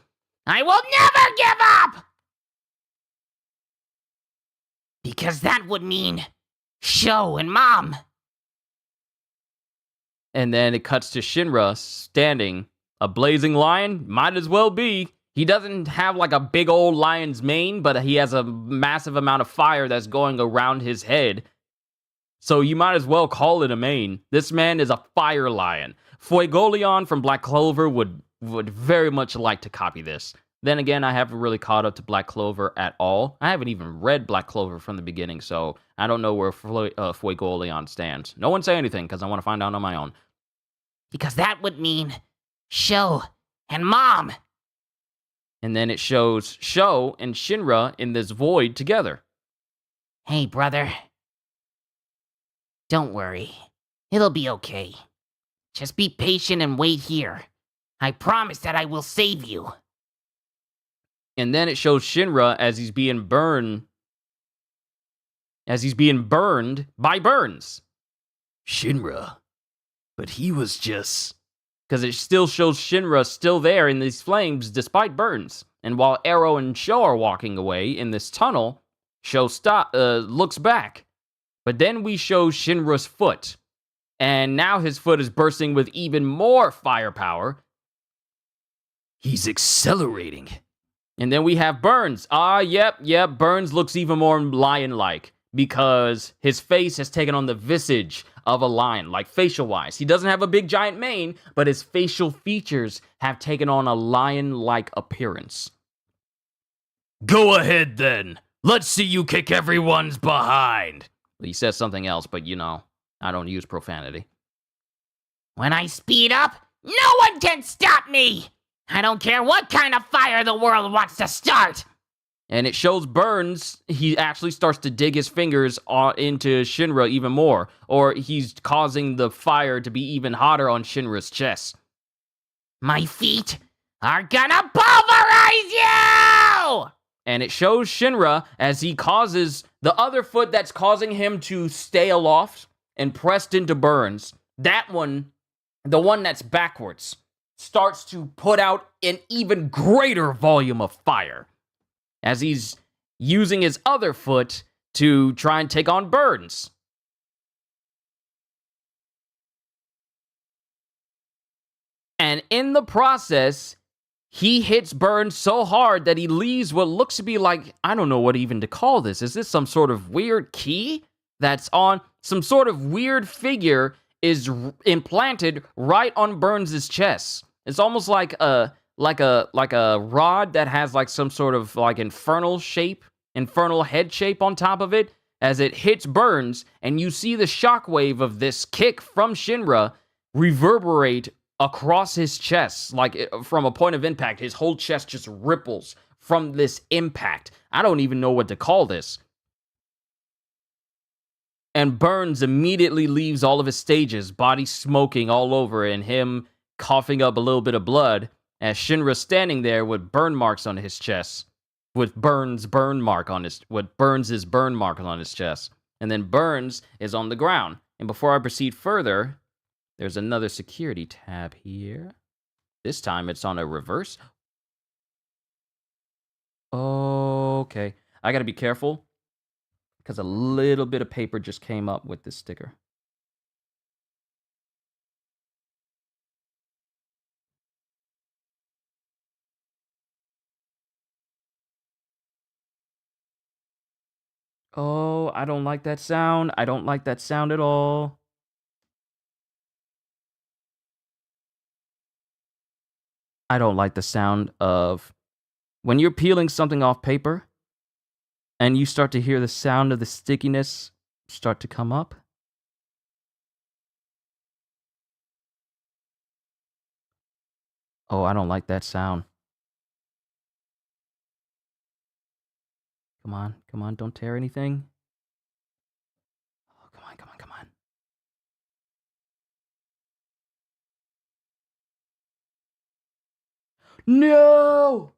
I will never give up! Because that would mean Sho and Mom. And then it cuts to Shinra standing. A blazing lion? Might as well be. He doesn't have like a big old lion's mane, but he has a massive amount of fire that's going around his head. So you might as well call it a mane. This man is a fire lion. Fuegoleon from Black Clover would very much like to copy this. Then again, I haven't really caught up to Black Clover at all. I haven't even read Black Clover from the beginning, so I don't know where Fuegoleon stands. No one say anything, because I want to find out on my own. Because that would mean Sho and Mom. And then it shows Sho and Shinra in this void together. Hey, brother. Don't worry. It'll be okay. Just be patient and wait here. I promise that I will save you. And then it shows Shinra as he's being burned. As he's being burned by Burns. Shinra. But he was just... Because it still shows Shinra still there in these flames despite Burns. And while Arrow and Sho are walking away in this tunnel, Sho looks back. But then we show Shinra's foot. And now his foot is bursting with even more firepower. He's accelerating. And then we have Burns. Yep, Burns looks even more lion-like. Because his face has taken on the visage of a lion, like facial-wise. He doesn't have a big giant mane, but his facial features have taken on a lion-like appearance. Go ahead then. Let's see you kick everyone's behind. He says something else, but you know, I don't use profanity. When I speed up, no one can stop me! I don't care what kind of fire the world wants to start! And it shows Burns, he actually starts to dig his fingers into Shinra even more. Or he's causing the fire to be even hotter on Shinra's chest. My feet are gonna pulverize you! And it shows Shinra as he causes the other foot that's causing him to stay aloft and pressed into Burns. That one, the one that's backwards, starts to put out an even greater volume of fire. As he's using his other foot to try and take on Burns. And in the process, he hits Burns so hard that he leaves what looks to be like, I don't know what even to call this. Is this some sort of weird key that's on? Some sort of weird figure is implanted right on Burns' chest. It's almost like a rod that has like some sort of like infernal head shape on top of it as it hits Burns, and you see the shockwave of this kick from Shinra reverberate across his chest. Like from a point of impact, his whole chest just ripples from this impact. I don't even know what to call this. And Burns immediately leaves all of his stages, body smoking all over and him coughing up a little bit of blood. As Shinra's standing there with burn marks on his chest, with Burns' burn mark on his chest, and then Burns is on the ground. And before I proceed further, there's another security tab here. This time it's on a reverse. Okay, I gotta be careful because a little bit of paper just came up with this sticker. Oh, I don't like that sound. I don't like that sound at all. I don't like the sound of when you're peeling something off paper and you start to hear the sound of the stickiness start to come up. Oh, I don't like that sound. Come on, don't tear anything. Oh, come on. No!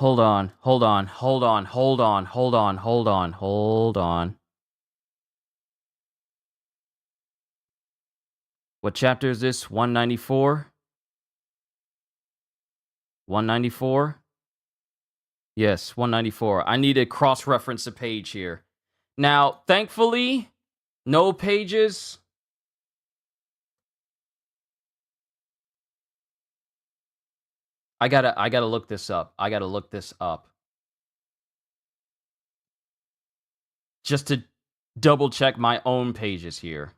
Hold on. What chapter is this? 194? 194? Yes, 194. I need to cross-reference a page here. Now, thankfully, no pages. I gotta look this up. Just to double check my own pages here.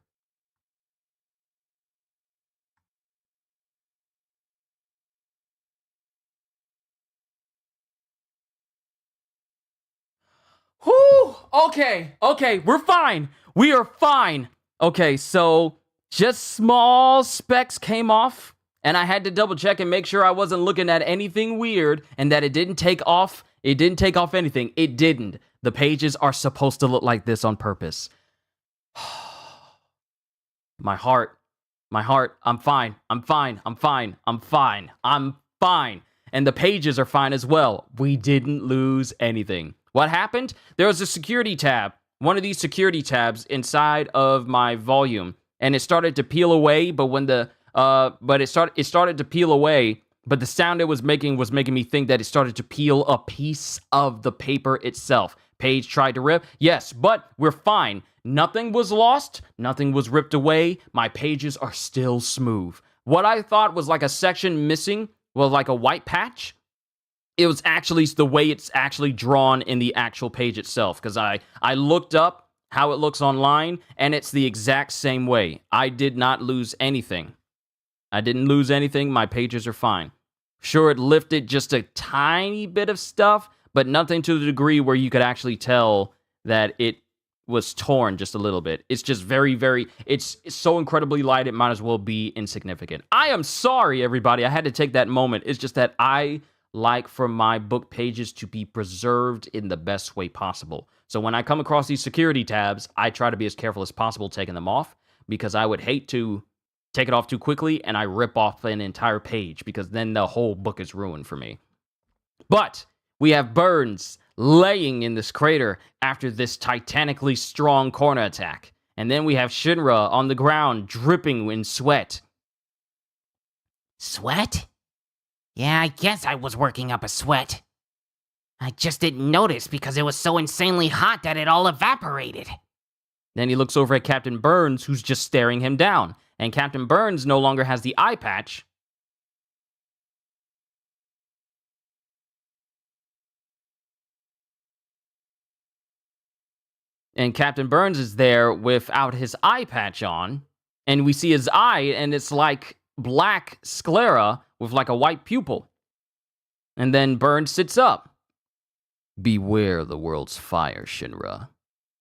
Whew! Okay, we're fine. We are fine. Okay, so just small specks came off, and I had to double check and make sure I wasn't looking at anything weird and that it didn't take off. It didn't take off anything. It didn't. The pages are supposed to look like this on purpose. My heart. I'm fine. And the pages are fine as well. We didn't lose anything. What happened? There was a security tab, one of these security tabs inside of my volume, and it started to peel away, but when the it started to peel away, but the sound it was making me think that it started to peel a piece of the paper itself. Page tried to rip. Yes, but we're fine. Nothing was lost. Nothing was ripped away. My pages are still smooth. What I thought was like a section missing was like a white patch. It was actually the way it's actually drawn in the actual page itself, because I looked up how it looks online, and it's the exact same way. I did not lose anything. I didn't lose anything. My pages are fine. Sure, it lifted just a tiny bit of stuff, but nothing to the degree where you could actually tell that it was torn just a little bit. It's just it's so incredibly light, it might as well be insignificant. I am sorry, everybody. I had to take that moment. It's just that I like for my book pages to be preserved in the best way possible. So when I come across these security tabs, I try to be as careful as possible taking them off, because I would hate to take it off too quickly and I rip off an entire page, because then the whole book is ruined for me. But we have Burns laying in this crater after this titanically strong corner attack. And then we have Shinra on the ground, dripping in sweat. Sweat? Yeah, I guess I was working up a sweat. I just didn't notice because it was so insanely hot that it all evaporated. Then he looks over at Captain Burns, who's just staring him down. And Captain Burns no longer has the eye patch. And Captain Burns is there without his eye patch on. And we see his eye, and it's like black sclera with like a white pupil. And then Burns sits up. Beware the world's fire, Shinra.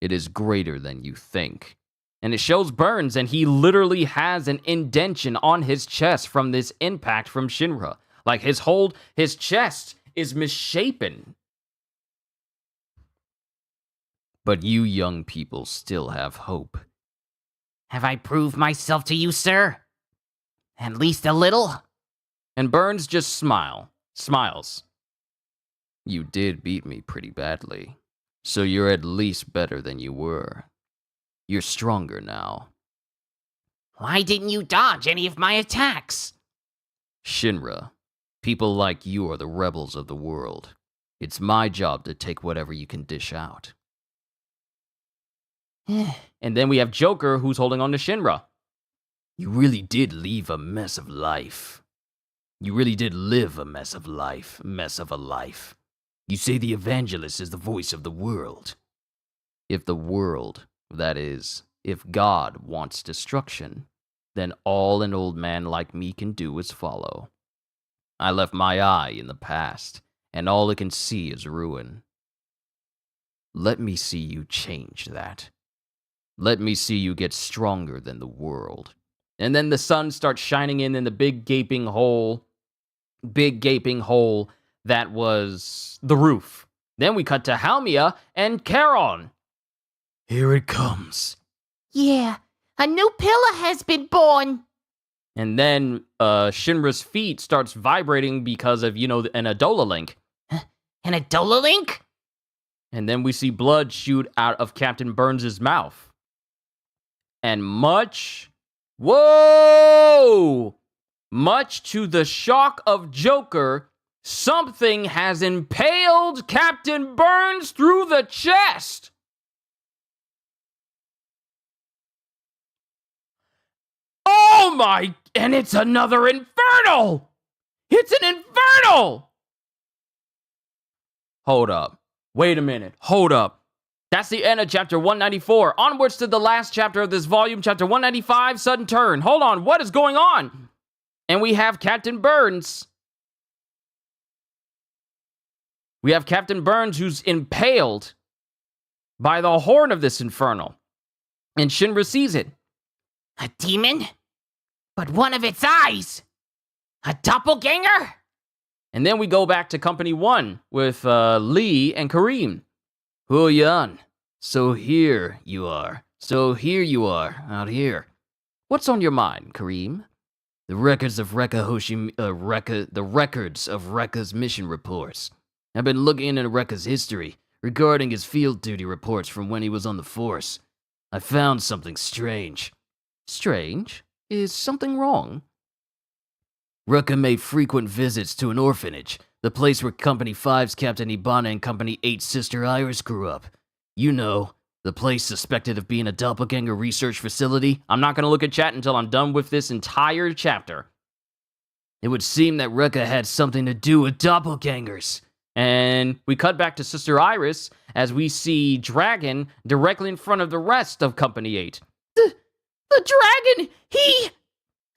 It is greater than you think. And it shows Burns, and he literally has an indentation on his chest from this impact from Shinra. Like his chest is misshapen. But you young people still have hope. Have I proved myself to you, sir? At least a little? And Burns just smiles. You did beat me pretty badly, so you're at least better than you were. You're stronger now. Why didn't you dodge any of my attacks? Shinra, people like you are the rebels of the world. It's my job to take whatever you can dish out. And then we have Joker, who's holding on to Shinra. You really did leave a mess of life. You really did live a mess of a life. You say the evangelist is the voice of the world. If the world, that is, if God wants destruction, then all an old man like me can do is follow. I left my eye in the past, and all it can see is ruin. Let me see you change that. Let me see you get stronger than the world. And then the sun starts shining in the big gaping hole that was the roof. Then we cut to Halmia and Charon. Here it comes. Yeah, a new pillar has been born. And then Shinra's feet starts vibrating because of, an Adola link. An Adola link? And then we see blood shoot out of Captain Burns' mouth. And much to the shock of Joker, something has impaled Captain Burns through the chest. Oh my, and it's another Infernal! It's an Infernal! Hold up. Wait a minute. Hold up. That's the end of chapter 194. Onwards to the last chapter of this volume, chapter 195, Sudden Turn. Hold on, what is going on? And we have Captain Burns. We have Captain Burns who's impaled by the horn of this Infernal. And Shinra sees it. A demon? But one of its eyes? A doppelganger? And then we go back to Company 1 with Lee and Kareem. Hu Yan, so here you are. Out here. What's on your mind, Kareem? The records of Rekka's mission reports. I've been looking into Rekka's history regarding his field duty reports from when he was on the force. I found something strange. Strange? Is something wrong? Rekka made frequent visits to an orphanage, the place where Company 5's Captain Ibana and Company 8's Sister Iris grew up. You know, the place suspected of being a doppelganger research facility. I'm not going to look at chat until I'm done with this entire chapter. It would seem that Rekka had something to do with doppelgangers. And we cut back to Sister Iris as we see Dragon directly in front of the rest of Company 8. The dragon!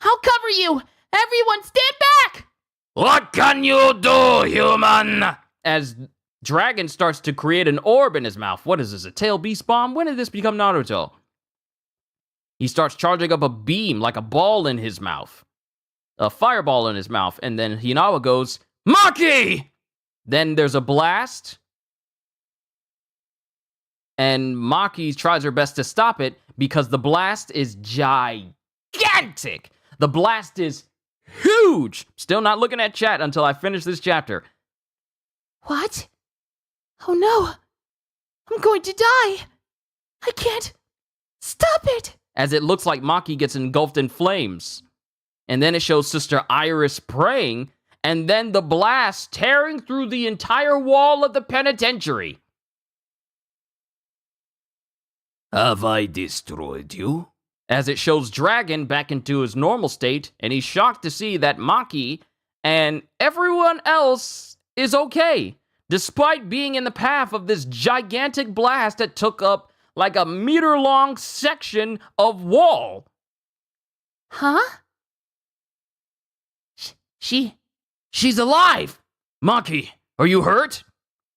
I'll cover you! Everyone stand back! What can you do, human? As Dragon starts to create an orb in his mouth. What is this, a tail beast bomb? When did this become Naruto? He starts charging up a beam like a ball in his mouth. A fireball in his mouth. And then Hinawa goes, Maki! Then there's a blast. And Maki tries her best to stop it because the blast is gigantic. The blast is huge. Still not looking at chat until I finish this chapter. What? Oh no. I'm going to die. I can't stop it. As it looks like Maki gets engulfed in flames. And then it shows Sister Iris praying. And then the blast tearing through the entire wall of the penitentiary. Have I destroyed you? As it shows Dragon back into his normal state, and he's shocked to see that Maki and everyone else is okay, despite being in the path of this gigantic blast that took up like a meter-long section of wall. Huh? She's alive! Maki, are you hurt?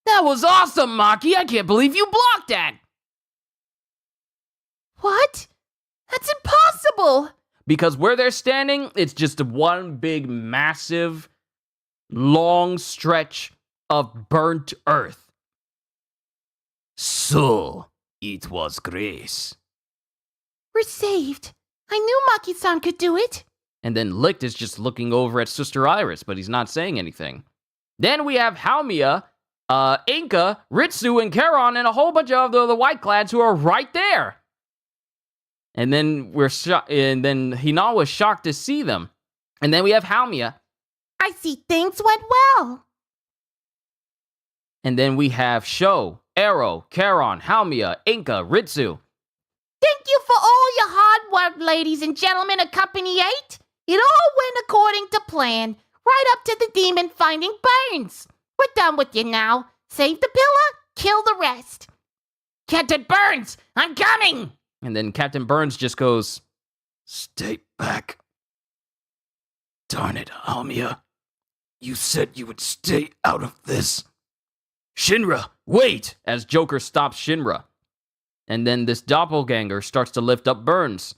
That was awesome, Maki! I can't believe you blocked that! What? That's impossible! Because where they're standing, it's just one big, massive, long stretch of burnt earth. So, it was grace. We're saved. I knew Maki-san could do it. And then Licht is just looking over at Sister Iris, but he's not saying anything. Then we have Haomiya, Inka, Ritsu, and Charon, and a whole bunch of the White Clads who are right there. And then and then Hinawa's shocked to see them. And then we have Haomiya. I see things went well. And then we have Sho, Arrow, Charon, Haomiya, Inka, Ritsu. Thank you for all your hard work, ladies and gentlemen of Company 8. It all went according to plan, right up to the demon finding Burns. We're done with you now. Save the pillar, kill the rest. Captain Burns, I'm coming! And then Captain Burns just goes, Stay back. Darn it, Haomiya. You said you would stay out of this. Shinra, wait! As Joker stops Shinra. And then this doppelganger starts to lift up Burns.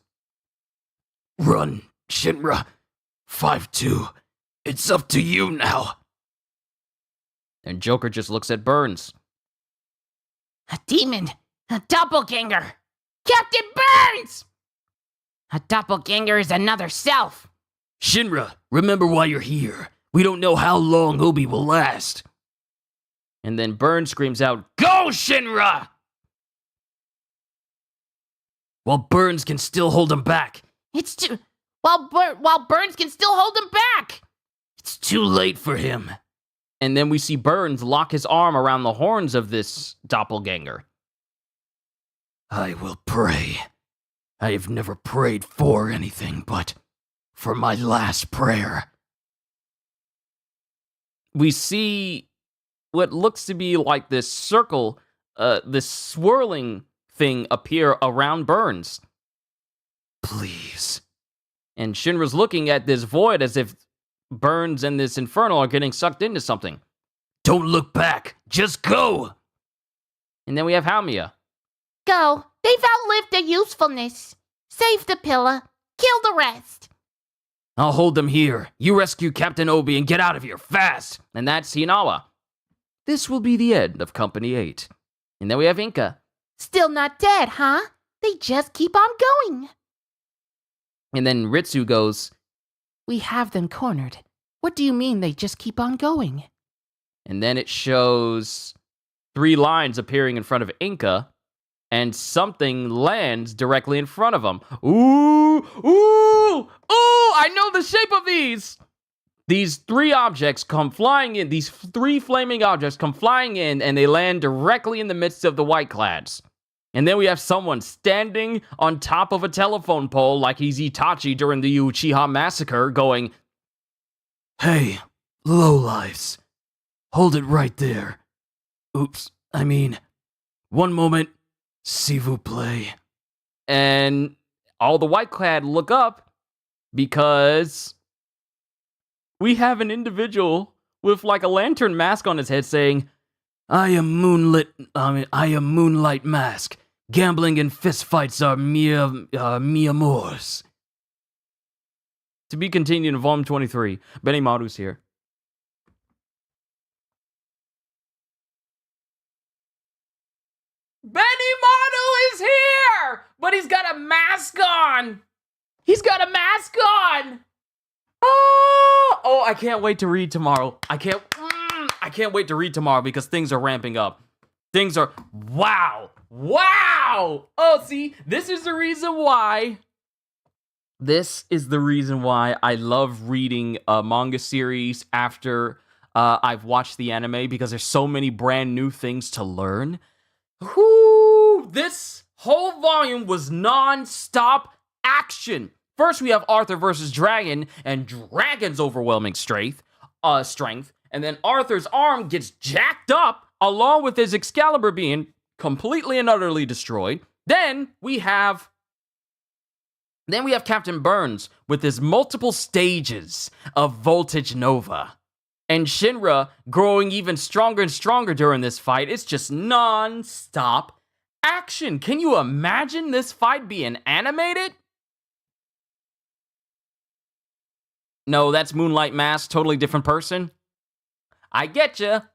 Run, Shinra. 5-2. It's up to you now. And Joker just looks at Burns. A demon! A doppelganger! Captain Burns! A doppelganger is another self. Shinra, remember why you're here. We don't know how long Obi will last. And then Burns screams out, "Go, Shinra!" While Burns can still hold him back. It's too... While Burns can still hold him back! It's too late for him. And then we see Burns lock his arm around the horns of this doppelganger. I will pray. I have never prayed for anything but for my last prayer. We see what looks to be like this circle, this swirling thing appear around Burns. Please. And Shinra's looking at this void as if Burns and this Infernal are getting sucked into something. Don't look back. Just go. And then we have Haomiya. Go. They've outlived their usefulness. Save the pillar. Kill the rest. I'll hold them here. You rescue Captain Obi and get out of here fast. And that's Hinawa. This will be the end of Company 8. And then we have Inca. Still not dead, huh? They just keep on going. And then Ritsu goes, We have them cornered. What do you mean they just keep on going? and then it shows 3 lines appearing in front of Inca, and something lands directly in front of him. Ooh, ooh, ooh, I know the shape of these! These 3 objects come flying in, these 3 flaming objects come flying in, and they land directly in the midst of the Whiteclads. And then we have someone standing on top of a telephone pole like he's Itachi during the Uchiha massacre going, Hey, lowlifes. Hold it right there. Oops, I mean, one moment. S'il vous plaît. and all the Whiteclad look up because we have an individual with like a lantern mask on his head saying, I am Moonlight Mask. Gambling and fistfights are mi amours. to be continued in Volume 23. Benimaru's here. Benimaru is here! But he's got a mask on! He's got a mask on! Oh, I can't wait to read tomorrow. I can't wait to read tomorrow because things are ramping up. Things are, wow! Oh, see, this is the reason why I love reading a manga series after I've watched the anime, because there's so many brand new things to learn. Whoo! This whole volume was non-stop action. First, we have Arthur versus Dragon, and Dragon's overwhelming strength, and then Arthur's arm gets jacked up, along with his Excalibur being completely and utterly destroyed. Then we have Captain Burns with his multiple stages of Voltage Nova. And Shinra growing even stronger and stronger during this fight. It's just non-stop action. Can you imagine this fight being animated? No, that's Moonlight Mask, totally different person. I getcha.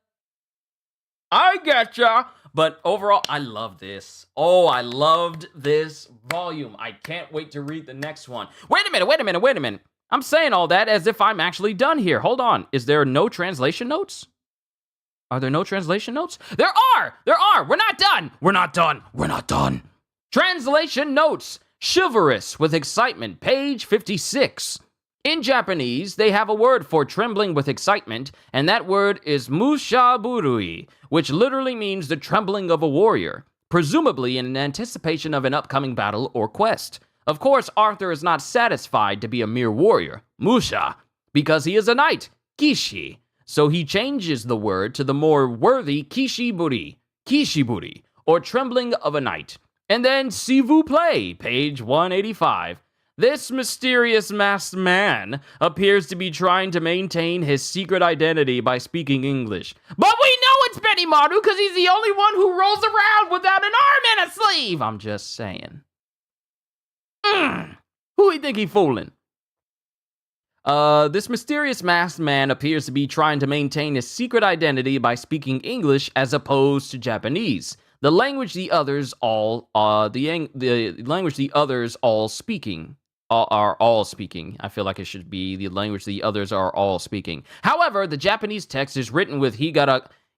But overall, I love this. Oh, I loved this volume. I can't wait to read the next one. Wait a minute. I'm saying all that as if I'm actually done here. Hold on. Is there no translation notes? Are there no translation notes? There are! We're not done. Translation notes. Chivalrous with excitement, page 56. In Japanese, they have a word for trembling with excitement, and that word is mushaburui, which literally means the trembling of a warrior, presumably in anticipation of an upcoming battle or quest. Of course, Arthur is not satisfied to be a mere warrior, musha, because he is a knight, kishi, so he changes the word to the more worthy kishiburi, or trembling of a knight. And then, s'il vous plaît, page 185. This mysterious masked man appears to be trying to maintain his secret identity by speaking English. But we know it's Benimaru because he's the only one who rolls around without an arm and a sleeve. I'm just saying. Who he think he fooling? This mysterious masked man appears to be trying to maintain his secret identity by speaking English as opposed to Japanese, the language the others all speaking. Are all speaking. I feel like it should be the language the others are all speaking. However, the Japanese text is written with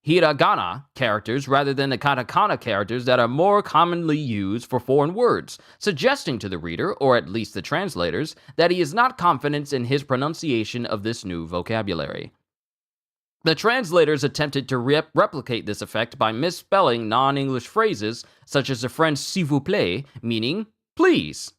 hiragana characters rather than the katakana characters that are more commonly used for foreign words, suggesting to the reader, or at least the translators, that he is not confident in his pronunciation of this new vocabulary. The translators attempted to replicate this effect by misspelling non-English phrases, such as the French s'il vous plaît, meaning please.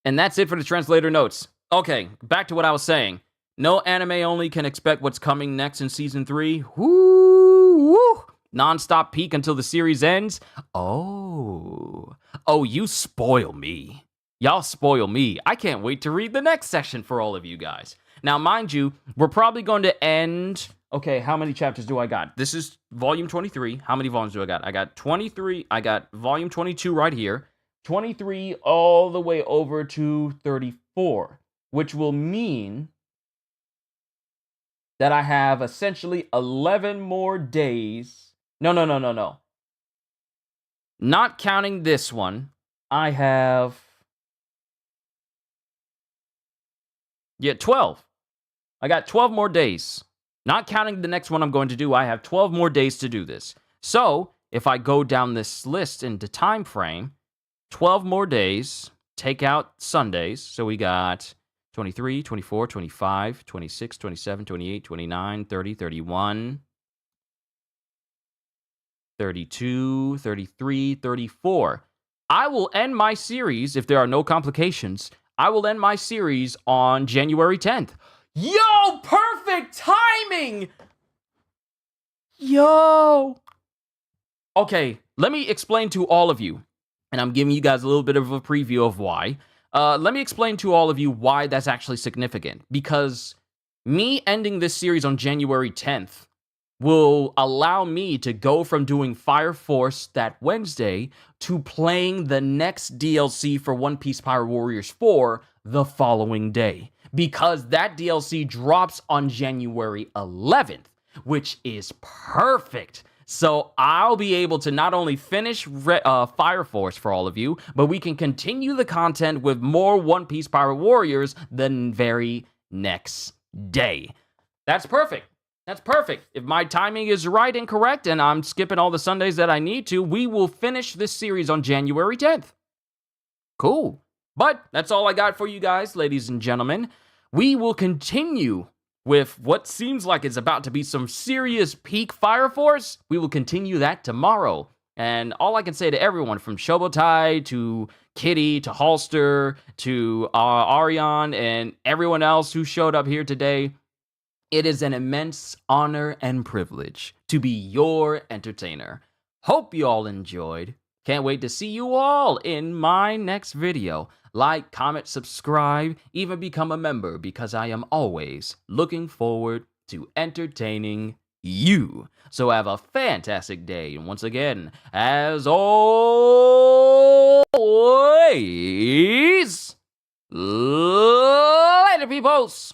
And that's it for the translator notes. Okay, back to what I was saying. No anime only can expect what's coming next in season 3. Woo! Non-stop peak until the series ends. Oh, you spoil me. Y'all spoil me. I can't wait to read the next section for all of you guys. Now, mind you, we're probably going to end... Okay, how many chapters do I got? This is volume 23. How many volumes do I got? I got 23. I got volume 22 right here. 23 all the way over to 34, which will mean that I have essentially 11 more days. No. Not counting this one, I have... 12. I got 12 more days. Not counting the next one I'm going to do, I have 12 more days to do this. So, if I go down this list into time frame, 12 more days, take out Sundays, so we got 23, 24, 25, 26, 27, 28, 29, 30, 31, 32, 33, 34. I will end my series, if there are no complications, I will end my series on January 10th. Yo, perfect timing! Yo! Okay, let me explain to all of you, and I'm giving you guys a little bit of a preview of why. Let me explain to all of you why that's actually significant. Because me ending this series on January 10th will allow me to go from doing Fire Force that Wednesday to playing the next DLC for One Piece Pirate Warriors 4 the following day. Because that DLC drops on January 11th, which is perfect. So I'll be able to not only finish Fire Force for all of you, but we can continue the content with more One Piece Pirate Warriors the very next day. That's perfect. That's perfect. If my timing is right and correct, and I'm skipping all the Sundays that I need to, we will finish this series on January 10th. Cool. But that's all I got for you guys, ladies and gentlemen. We will continue with what seems like it's about to be some serious peak Fire Force. We will continue that tomorrow. And all I can say to everyone, from Shobotai to Kitty to Halster to Arion and everyone else who showed up here today, it is an immense honor and privilege to be your entertainer. Hope you all enjoyed. Can't wait to see you all in my next video. Like, comment, subscribe, even become a member, because I am always looking forward to entertaining you. So have a fantastic day. And once again, as always, later, peoples.